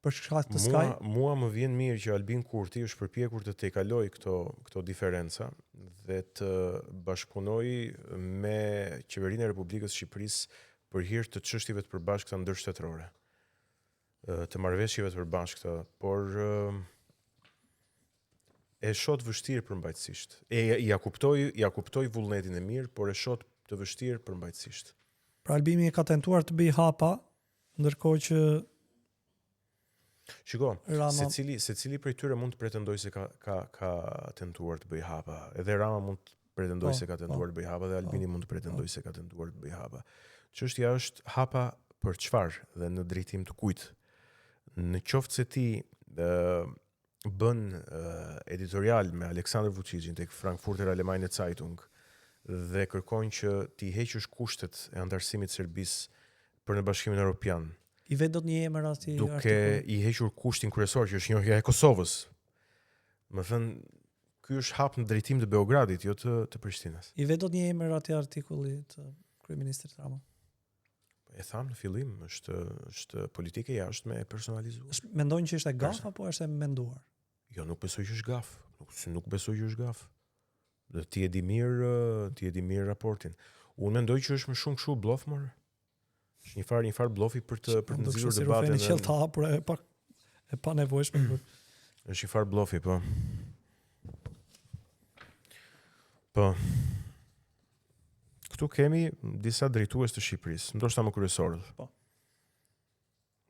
Për shkak të skaj. Mua më vjen mirë që Albin Kurti është përpjekur të tejkaloj këto diferenca dhe të bashkëpunojë me qeverinë e Republikës së Shqipërisë për hir të çështjeve të përbashkëta ndërshtetërore, të marrëveshjeve të përbashkëta, por e shoh vështirë përmbajtësisht. Ja kuptoj vullnetin e mirë, por e shoh të vështirë përmbajtësisht. Pra Albini ka tentuar të bëjë hapa, ndërkohë që Shiko, Rama secili prej tyre mund të pretendojë se ka tentuar të bëjë hapa. Edhe Rama mund të pretendojë se ka tentuar të bëjë hapa dhe Albini mund të pretendojë se ka tentuar të bëjë hapa. Çështja është hapa për çfarë dhe në drejtim të kujt. Në qoftë se ti bën editorial me Aleksandr Vučićin tek Frankfurter Allgemeine Zeitung dhe kërkojnë që ti heqësh kushtet e antarësimit të Serbisë për në Bashkimin Evropian, i vet do të një emër ati duke i hequr kushtin kryesor që është njohja e Kosovës. Më thënë, ky është hap në drejtim të Beogradit, jo të Prishtinës. I vet do të një emër ati artikulli të kryeministrit Rama. E tham në fillim, është politike jashtme e personalizuar. Mendojnë që ishte gaf apo është e menduar? Jo, nuk besoj që është gaf. Nuk besoj që është gaf. Dhe ti e di mirë raportin. Unë mendoj që është më shumë kështu blof më. Është një farë blofi për të nxjerrur debatin. Në qellta por e pa nevojshme për. Është një farë blofi, po. Po. Këtu kemi disa drejtues të Shqipërisë, ndoshta më kryesorët. Po.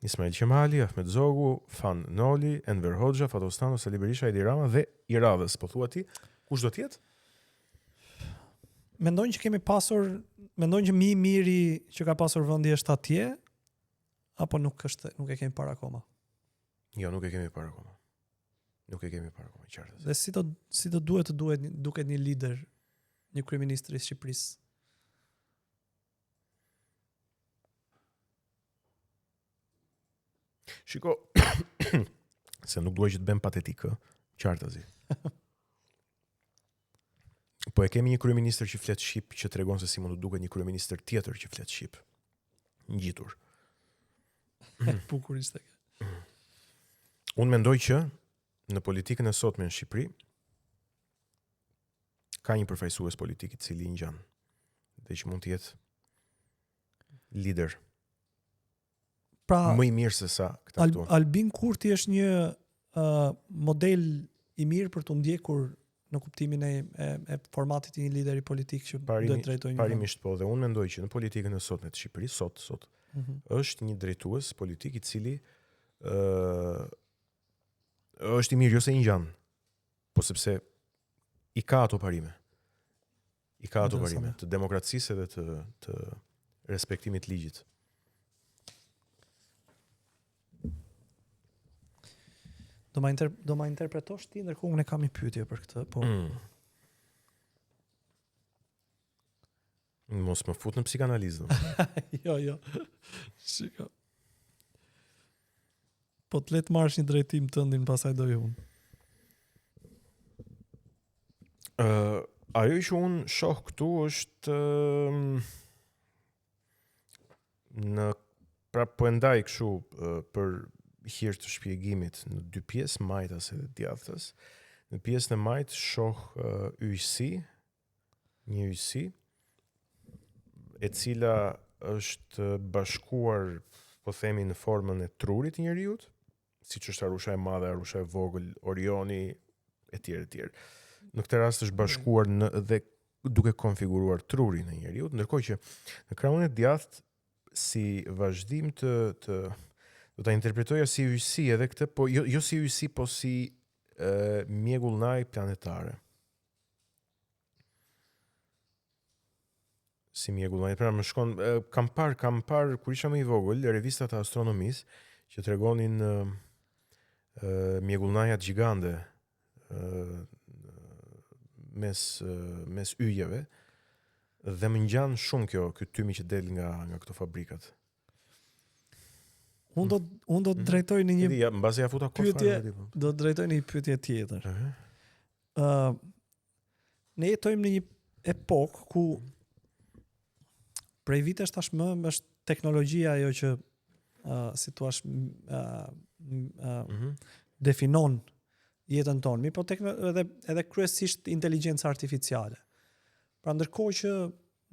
Ismail Qemali, Ahmet Zogu, Fan Noli, Enver Hoxha, Fatostano, Sali Berisha, Edi Rama dhe i radhës. Po thua ti, kush do të jetë? Mendojnë që më i miri që ka pasur vendi është atje apo nuk e kemi parë akoma? Jo, nuk e kemi parë akoma. Qartë. Dhe si do duket një lider, një kryeministër i Shqipërisë? Shiko, se nuk duaj që të bëm patetikë, qartazi. Po e kemi një kryeministër që flet shqip që tregon se si mund të duket një kryeministër tjetër që flet shqip. Ngjitur. Bukur ishte. Unë mendoj që në politikën e sotme në Shqipëri ka një përfaqësues politik i cili ngjan dhe që mund të jetë lider. Pra, më i mirë se sa këta këtu. Albin Kurti është një model i mirë për të ndjekur në kuptimin e formatit i një lideri politik që do të drejtojë një. Parimisht po, dhe unë mendoj që në politikën e sotme të Shqipërisë sot është një drejtues politik I cili është I mirë, jo se I ngjan, po sepse I ka ato parime. I ka ato parime të demokracisë edhe të respektimit ligjit. Do ma interpretosh ti, ndërkohë unë kam një pyetje për këtë, po. Mos më fut në psikanalizë. Jo. Shiko. Po të letë marrësh një drejtim tëndin, pasaj doj unë. Ajo që unë shoh këtu është pra po e ndaj kështu për hir të shpjegimit në dy pjesë, majtas edhe djathtas. Në pjesën e majt shoh yjsi, një yjsi, e cila është bashkuar, po themi, në formën e trurit të njeriut, siç është Arusha e Madhe, Arusha e Vogël, Orioni, etj. Në këtë rast është bashkuar dhe duke konfiguruar trurin e njeriut, ndërkohë që në krahun e djathtë si vazhdim të do ta interpretoja si yjsi edhe këtë, po jo si yjsi, po si mjegullnaj planetare. Si mjegullnaj, pra më shkon, kam par kur isha më I vogël, revistat e astronomisë që tregonin mjegullnajat gjigande mes yjeve, dhe më ngjan shumë ky tymi që del nga këto fabrikat. Unë do të drejtoj në një mbasi ja futa pyetje, do të drejtoj në një pyetje tjetër. Ne jetojmë në një epokë ku prej vitesh tashmë është teknologjia ajo që si thua definon jetën tonë, po edhe kryesisht inteligjenca artificiale. Pra ndërkohë që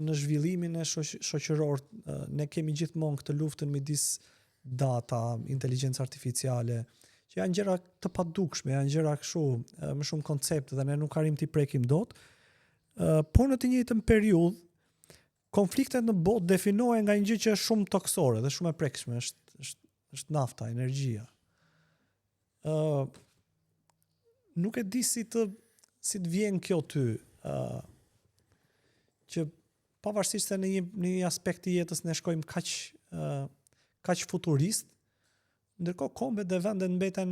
në zhvillimin e shoqëror ne kemi gjithmonë këtë luftën midis data, inteligjencë artificiale, që janë gjëra të padukshme, janë gjëra kështu, më shumë koncepte dhe ne nuk arrim t'i prekim dot. Por në të njëjtën periudhë, konfliktet në botë definohen nga një gjë që është shumë toksore dhe shumë e prekshme, është nafta, energjia. Nuk e di si të vjen kjo ty, që pavarësisht se në një aspekt të jetës ne shkojmë kaq futurist, ndërkohë kombet dhe vendet mbeten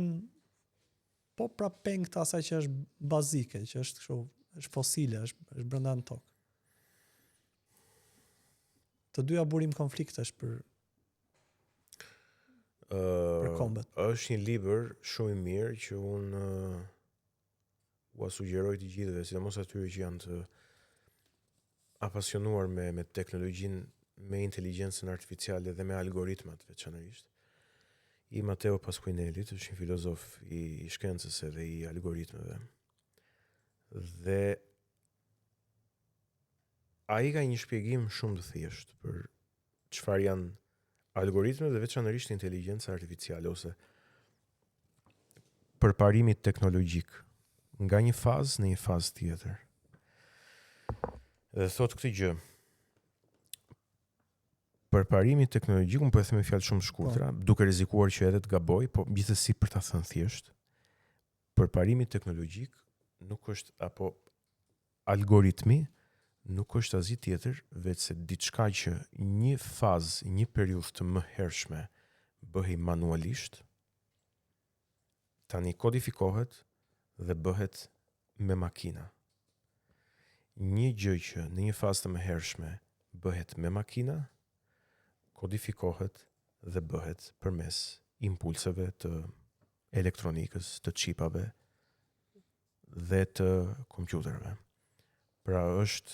po pra peng të asaj që është bazike, që është kështu, është fosile, është brenda në tokë. Të dyja burim konfliktesh për kombet. Është një libër shumë I mirë që unë ua sugjeroj të gjithëve, sidomos atyre që janë të apasionuar me teknologjinë, me inteligjencën artificiale dhe me algoritmat veçanërisht. I Matteo Pasquinelit, është një filozof I shkencës edhe I algoritmeve. Dhe ai ka një shpjegim shumë të thjeshtë për çfarë janë algoritmet dhe veçanërisht inteligjenca artificiale ose përparimi teknologjik nga një fazë në një fazë tjetër. Dhe thot këtë gjë. Përparimi teknologjik, unë po e them me fjalë shumë shkurtra, duke rrezikuar që edhe të gaboj, po gjithsesi për ta thënë thjesht, përparimi teknologjik nuk është, apo algoritmi nuk është asgjë tjetër veç se diçka që një fazë, një periudhë të mëhershme bëhej manualisht, tani kodifikohet dhe bëhet me makina. Një gjë që në një fazë të mëhershme bëhet me makina, kodifikohet dhe bëhet përmes impulseve të elektronikës, të çipave dhe të kompjuterëve. Pra është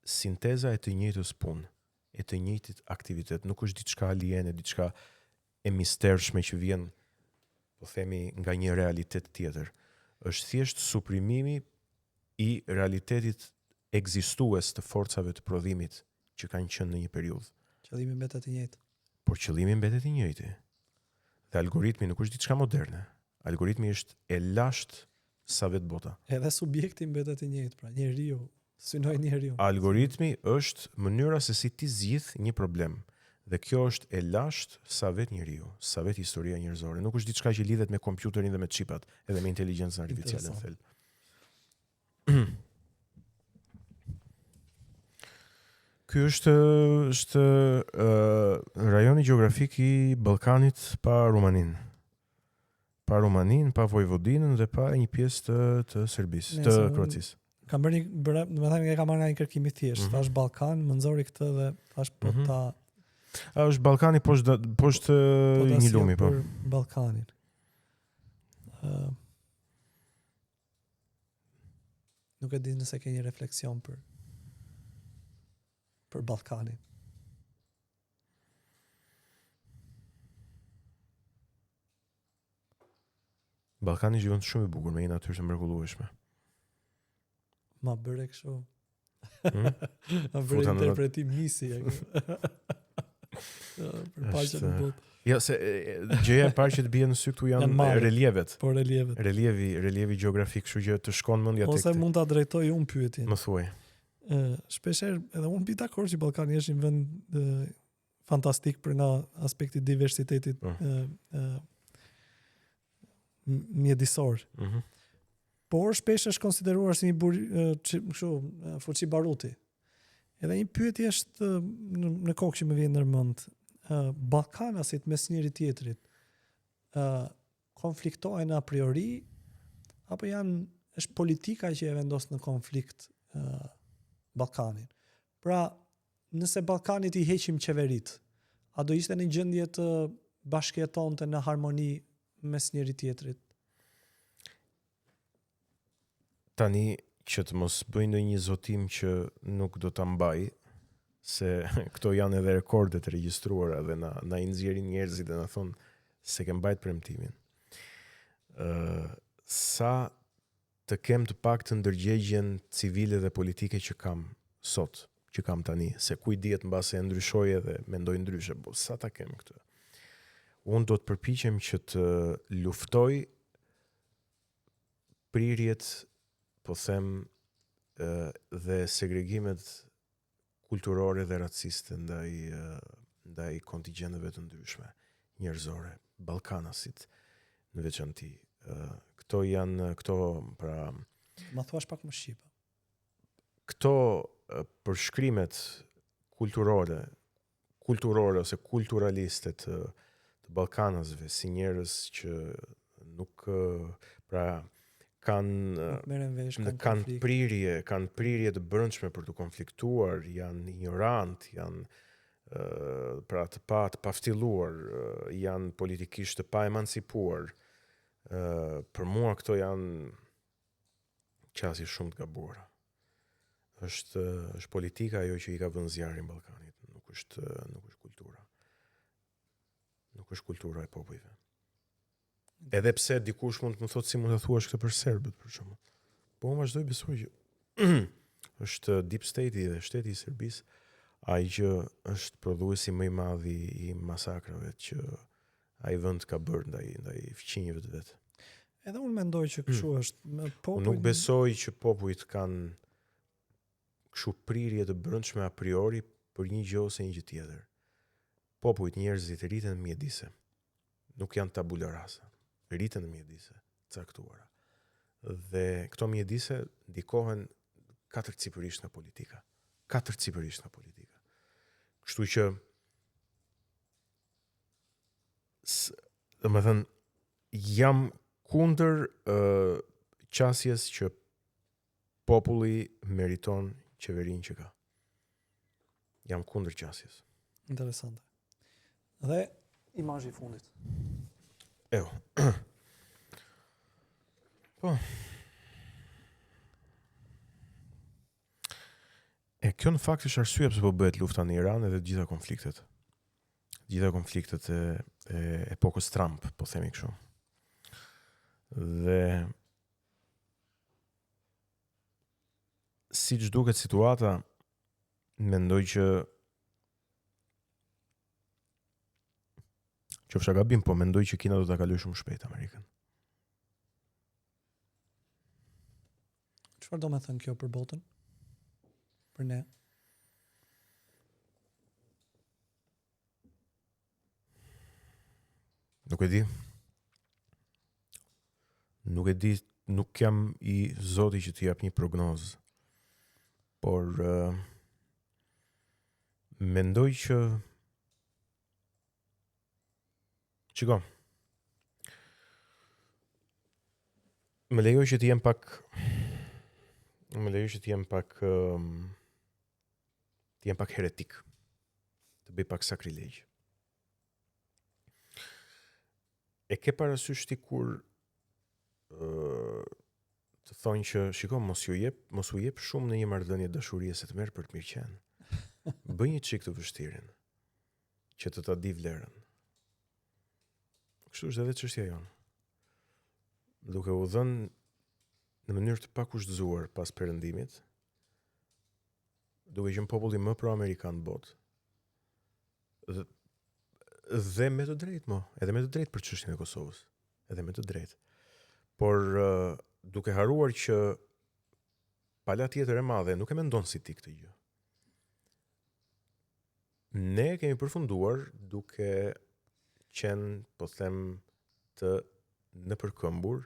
sinteza e të njëjtës punë, e të njëjtit aktivitet, nuk është diçka aliene, diçka e mistershme që vjen, po themi, nga një realitet tjetër. Është thjesht suprimimi I realitetit ekzistues të forcave të prodhimit që kanë qenë në një periudhë. Qëllimi mbetet I njëjtë. Por qëllimi mbetet I njëjtë. Dhe algoritmi nuk është diçka moderne. Algoritmi është e lashtë sa vetë bota. Edhe subjekti mbetet I njëjtë, pra njeriu, synoj njeriu. Algoritmi është mënyra se si ti zgjidh një problem. Dhe kjo është e lashtë sa vetë njeriu, sa vetë historia njerëzore. Nuk është diçka që lidhet me kompjuterin dhe me qipat, edhe me inteligjencën artificiale në thelb. Ky është rajoni gjeografik i Ballkanit pa Rumaninë. Pa Rumaninë, pa Vojvodinën dhe pa një pjesë të Serbisë, të Kroacisë. Kam bërë do të thënë që kam marrë nga një kërkim i thjeshtë. Thash Ballkan, më nxori këtë dhe thash po ta është Ballkani poshtë një lumi, po. Për Ballkanin. Nuk e di nëse ke një refleksion për Ballkanin. Ballkani është vend shumë i bukur me një natyrë të mrekullueshme. Ma bëre kështu. Ma bëre interpretim nisi. Për paqen e botë. Jo, se gjëja e parë që të bie në sy këtu janë relievet. Po relievet. Relievi gjeografik, kështu që të shkon mendja tek. Ose mund ta drejtoj unë pyetjen. Më thuaj. Shpeshherë edhe unë bi dakord që Ballkani është një vend fantastik për nga aspekti i diversitetit mjedisor. Por shpesh është konsideruar si një fuqi baruti. Edhe një pyetje është në kokë që më vjen ndërmend. Ballkanasit mes njëri tjetrit konfliktojnë a priori apo është politika që e vendos në konflikt Ballkanin. Pra, nëse Ballkanit i heqim qeverit, a do ishte në gjendje të bashkëjetonte në harmoni mes njëri tjetrit? Tani që të mos bëj ndonjë zotim që nuk do ta mbaj, se këto janë edhe rekordet e regjistruara dhe na i nxjerrin njerëzit dhe na thonë se ke mbajt premtimin. Sa të kem të paktën ndërgjegjen civile dhe politike që kam sot, që kam tani, se kuj dihet mbase e ndryshoj edhe mendoj ndryshe, po sa ta kem këtë. Unë do të përpiqem që të luftoj prirjet, po them, dhe segregimet kulturore dhe raciste ndaj kontingjenteve të ndryshme njerëzore, ballkanasit në veçanti. Këto pra ma thuash pak më shqipe. Këto përshkrimet kulturore ose kulturaliste të ballkanasve si njerëz që nuk pra kanë prirje të brendshme për të konfliktuar, janë ignorant, janë pra të paftilluar, janë politikisht të pa emancipuar. Për mua këto janë qasje shumë të gabuara. Është politika ajo që i ka vënë zjarrin Ballkanit, nuk është kultura. Nuk është kultura e popujve. Edhe pse dikush mund të më thotë si mund të thuash këtë për serbët, për shembull. Po unë vazhdoj besoj që është deep state dhe shteti i Serbisë ai që është prodhuesi më i madh i masakrave që ai vend ka bërë ndaj fqinjëve të vet. Edhe unë mendoj që kështu është. Unë nuk besoj që popujt kanë kështu prirje të brendshme a priori për një gjë ose një gjë tjetër. Popujt, njerëzit rriten në mjedise. Nuk janë tabula rasa. Rriten në mjedise caktuara. Dhe këto mjedise ndikohen katërcipërisht nga politika. Kështu që domethënë jam kundër qasjes që populli meriton qeverinë që ka. Jam kundër qasjes. Interesante. Dhe imazhi i fundit. Po. Kjo në fakt është arsye pse po bëhet lufta në Iran edhe të gjitha konfliktet. Gjitha konfliktet e epokës Trump, po themi kështu. Dhe siç duket situata, mendoj që qofsha gabim, po mendoj që Kina do ta kalojë shumë shpejt Amerikën. Çfarë do të thënë kjo për botën? Për ne? Nuk e di. Nuk jam i Zoti që t'i jap një prognozë. Por mendoj që Shiko. Më lejoj që t'jem pak heretik. Të bëj pak sakrilegj. E ke parasysh ti kur të thonë që shiko mos u jep shumë në një marrëdhënie dashurie se të merr për të mirë qenë. Bëj një çik të vështirën që të ta di vlerën. Kështu është edhe çështja jonë. Duke u dhënë në mënyrë të pakushtzuar pas perëndimit, duke qenë populli më pro-amerikan në botë. Dhe me të drejtë, edhe me të drejtë për çështjen e Kosovës, edhe me të drejtë. Por duke haruar që pala tjetër e madhe nuk e mendon si ti këtë gjë. Ne kemi përfunduar duke qenë, po them, të nëpërkëmbur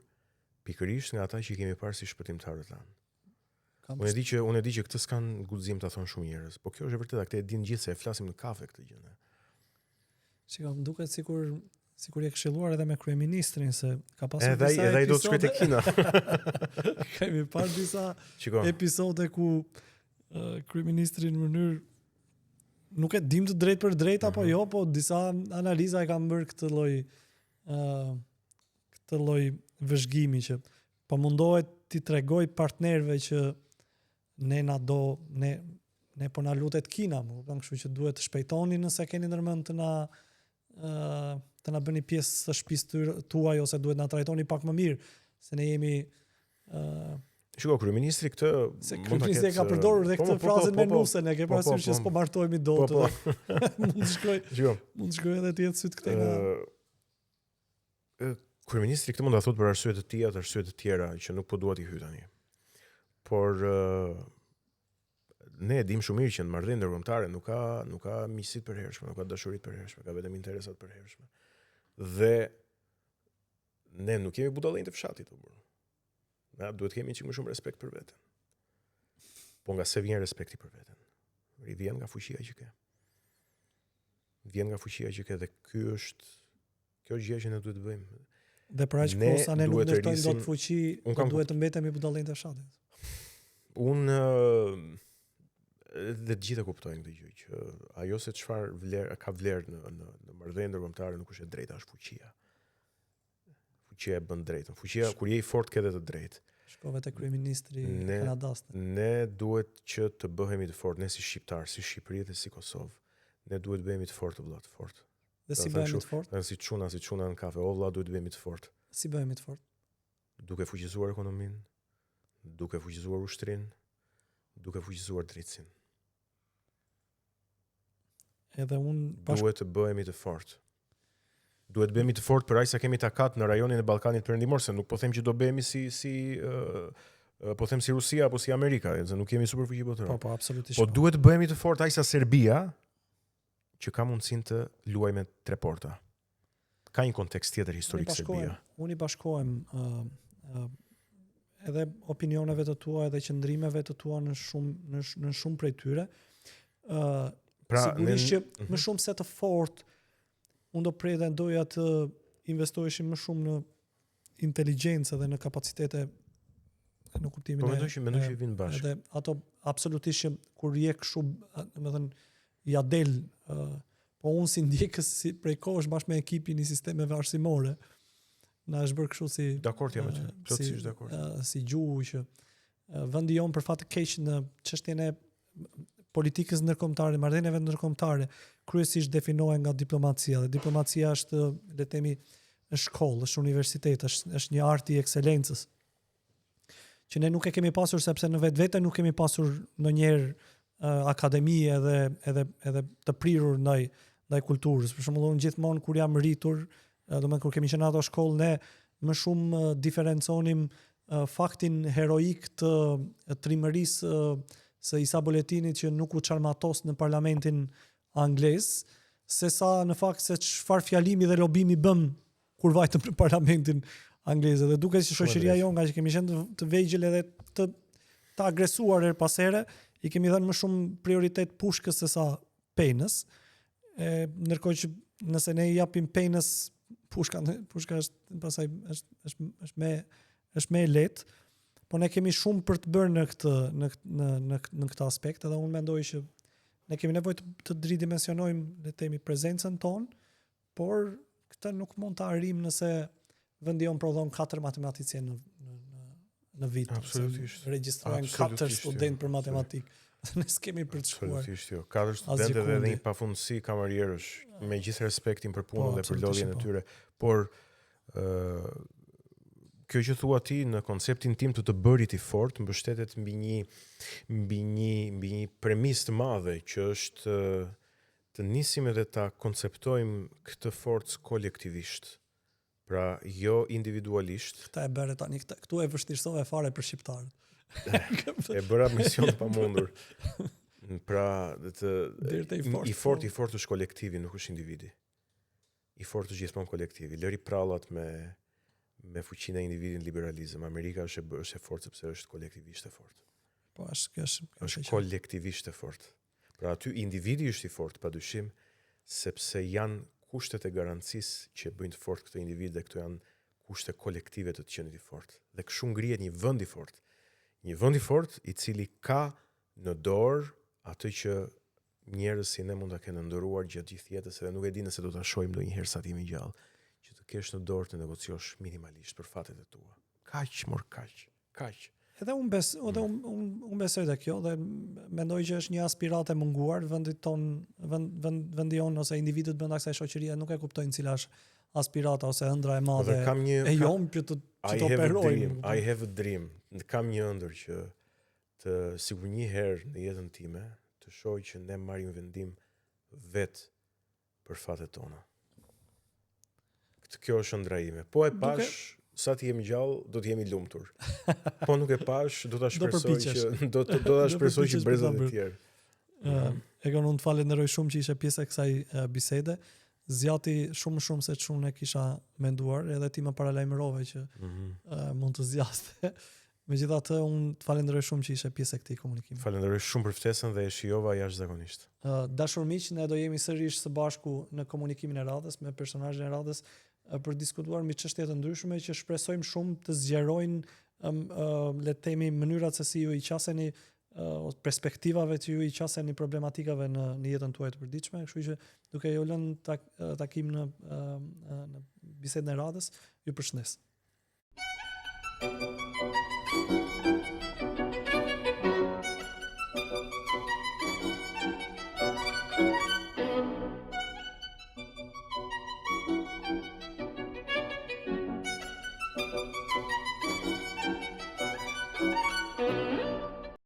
pikërisht nga ata që kemi parë si shpëtimtarët tanë. Unë e di që këtë s'kan guxim ta thonë shumë njerëz, po kjo është e vërtetë, këtë e dinë gjithë se e flasim në kafe këtë gjë. Shiko, më duket sikur e këshilluar edhe me kryeministrin se ka pasur disa episode. Edhe ai do të shkojë te Kina. Kemi parë disa episode ku kryeministri në mënyrë nuk e dim të drejt për drejt apo jo, po disa analiza e kanë bërë këtë lloj vëzhgimi që po mundohet t'i tregoj partnerëve që ne po na lutet Kina, kështu që duhet të shpejtoni nëse keni ndërmend të na bëni pjesë së shtëpisë tuaj ose duhet na trajtoni pak më mirë se ne jemi Shiko, kryeministri këtë kryeministri ka përdorur dhe këtë frazën menuse, ne ke parasysh që s'po martohemi dot. Mund të shkoj edhe ti syt këtë nga kryeministri këtë mund ta thotë për arsye të tija, të arsye të tjera që nuk po dua t'i hyj tani. Por ne e dim shumë mirë që në marrëdhënie ndërkombëtare nuk ka miqësi të përhershme, nuk ka dashuri të përhershme, ka vetëm interesa të përhershme. Dhe ne nuk jemi budallënj të fshatit apo. Ne duhet kemi çik më shumë respekt për veten. Po nga se vjen respekti për veten? Vjen nga fuqia që ke. Dhe kjo është gjë që ne duhet të bëjmë. Dhe për aq kohë sa ne nuk ndërtojmë dot fuqi, duhet të mbetemi budallënj të fshatit. Unë dhe të gjithë e kuptojnë këtë gjë që ajo se çfarë ka vlerë në marrëdhënie ndërkombëtare nuk është e drejta, është fuqia. Fuqia e bën drejtën. Fuqia kur je i fortë ke edhe të drejtë. Shkove te kryeministri Kanadas. Ne duhet që të bëhemi të fortë, ne si shqiptar, si Shqipëri dhe si Kosovë. Ne duhet të bëhemi të fortë, vëlla, të fortë. Dhe si bëhemi të fortë? Si çuna në kafe, o vëlla, duhet të bëhemi të fortë. Si bëhemi të fortë? Duke fuqizuar ekonominë, duke fuqizuar ushtrinë, duke fuqizuar drejtësinë. Edhe duhet të bëhemi të fortë. Duhet të bëhemi të fortë për aq sa kemi takat në rajonin e Ballkanit Perëndimor, se nuk po them që do bëhemi po them si Rusia apo si Amerika, se nuk kemi superfuqi botërore. Po, absolutisht. Po duhet të bëhemi të fortë aq sa Serbia, që ka mundësinë të luajë me 3 porta. Ka një kontekst tjetër historik Serbia. Unë i bashkohem edhe opinioneve të tua edhe qëndrimeve të tua në shumë prej tyre. Sigurisht që më shumë se të fortë, unë do prej dhe ndoja të investoheshim më shumë në inteligjencë dhe në kapacitete në kuptimin po mendoj që vinë bashkë. Edhe ato absolutisht që kur je kështu, domethënë ja del, po unë si ndjekës si prej kohësh bashkë me ekipin i sistemeve arsimore, na është bërë kështu si dakord jam aty. Plotësisht dakord. Si gjuhë që vendi jon për fat të keq në çështjen e politikës ndërkombëtare, marrëdhënieve ndërkombëtare, kryesisht definohen nga diplomacia, dhe diplomacia është, le të themi, është shkollë, është universitet, është një art i ekselencës. Që ne nuk e kemi pasur sepse në vetvete nuk kemi pasur ndonjëherë akademi edhe të prirur ndaj kulturës. Për shembull, unë gjithmonë kur jam rritur, domethënë kur kemi qenë ato shkollë, ne më shumë diferenconim faktin heroik të trimërisë së Isa Boletinit që nuk u çarmatos në parlamentin anglez, se sa në fakt se çfarë fjalimi dhe lobimi bëm kur vajtëm në parlamentin anglez dhe duke si shoqëria jonë nga që kemi qenë të vegjël edhe të agresuar her pas here, i kemi dhënë më shumë prioritet pushkës se sa penës. Ndërkohë që nëse ne i japim penës pushka është pastaj është më e lehtë, po ne kemi shumë për të bërë në këtë aspekt, edhe unë mendoj që ne kemi nevojë të ridimensionojmë le të themi prezencën tonë, por këtë nuk mund të arrijmë nëse vendi jon prodhon 4 matematicianë në vit. Absolutisht. Regjistrojnë 4 studentë për matematikë. Ne s'kemi për të shkuar. Absolutisht jo. 4 studentë dhe një pafundësi kamarierësh, me gjithë respektin për punën dhe për lodhjen e tyre, por kjo që thua ti në konceptin tim të bërit i fort mbështetet mbi një premisë të madhe që është të nisim edhe ta konceptojmë këtë forcë kolektivisht. Pra jo individualisht. Këta e bëre tani këtu e vështirësove fare për shqiptarët. E bëra mision të pamundur. Pra i fort është kolektivi, nuk është individi. I fort është gjithmonë kolektivi. Lëri prallat me fuqinë e individit në liberalizëm. Amerika është e fortë sepse është kolektivisht e fortë. Po është kolektivisht e fortë. Pra aty individi është i fortë padyshim, sepse janë kushtet e garancisë që bëjnë të fortë këtë individ dhe këto janë kushte kolektive të qenit i fortë. Dhe kështu ngrihet një vend i fortë. Një vend i fortë i cili ka në dorë atë që njerëz si ne mund ta kenë ndëruar gjatë gjithë jetës dhe nuk e di nëse do ta shohim ndonjëherë sa të jemi gjallë, që të kesh në dorë të negociosh minimalisht për fatet e tua. Kaq. Edhe unë besoj te kjo dhe mendoj që është një aspiratë e munguar vendi jon ose individët brenda kësaj shoqërie nuk e kuptojnë cila është aspirata ose ëndra e madhe e jon që të operojnë. I have a dream. Kam një ëndër që të sigur një herë në jetën time të shoh që ne marrim vendim vetë për fatet tona. Kjo është ëndra ime. Po e pash sa të jemi gjallë, do të jemi lumtur. Po nuk e pash, do ta shpresoj që do ta shpresoj që brezat e tjerë. Egon, unë të falenderoj shumë që ishe pjesë e kësaj bisede. Zjati shumë se çunë kisha menduar, edhe ti më paralajmërove që mund të zgjaste. Megjithatë, unë të falenderoj shumë që ishe pjesë e këtij komunikimi. Falenderoj shumë për ftesën dhe e shijova jashtëzakonisht. Dashur miq, ne do jemi sërish së bashku në komunikimin e radhës me personazhin e radhës për diskutuar mbi çështje të ndryshme që shpresojmë shumë të zgjerojnë le të themi mënyrat se si ju i qaseni perspektivave që ju i qaseni problematikave në jetën tuaj të përditshme, kështu që duke ju lënë takim në bisedën e radhës, ju përshëndes.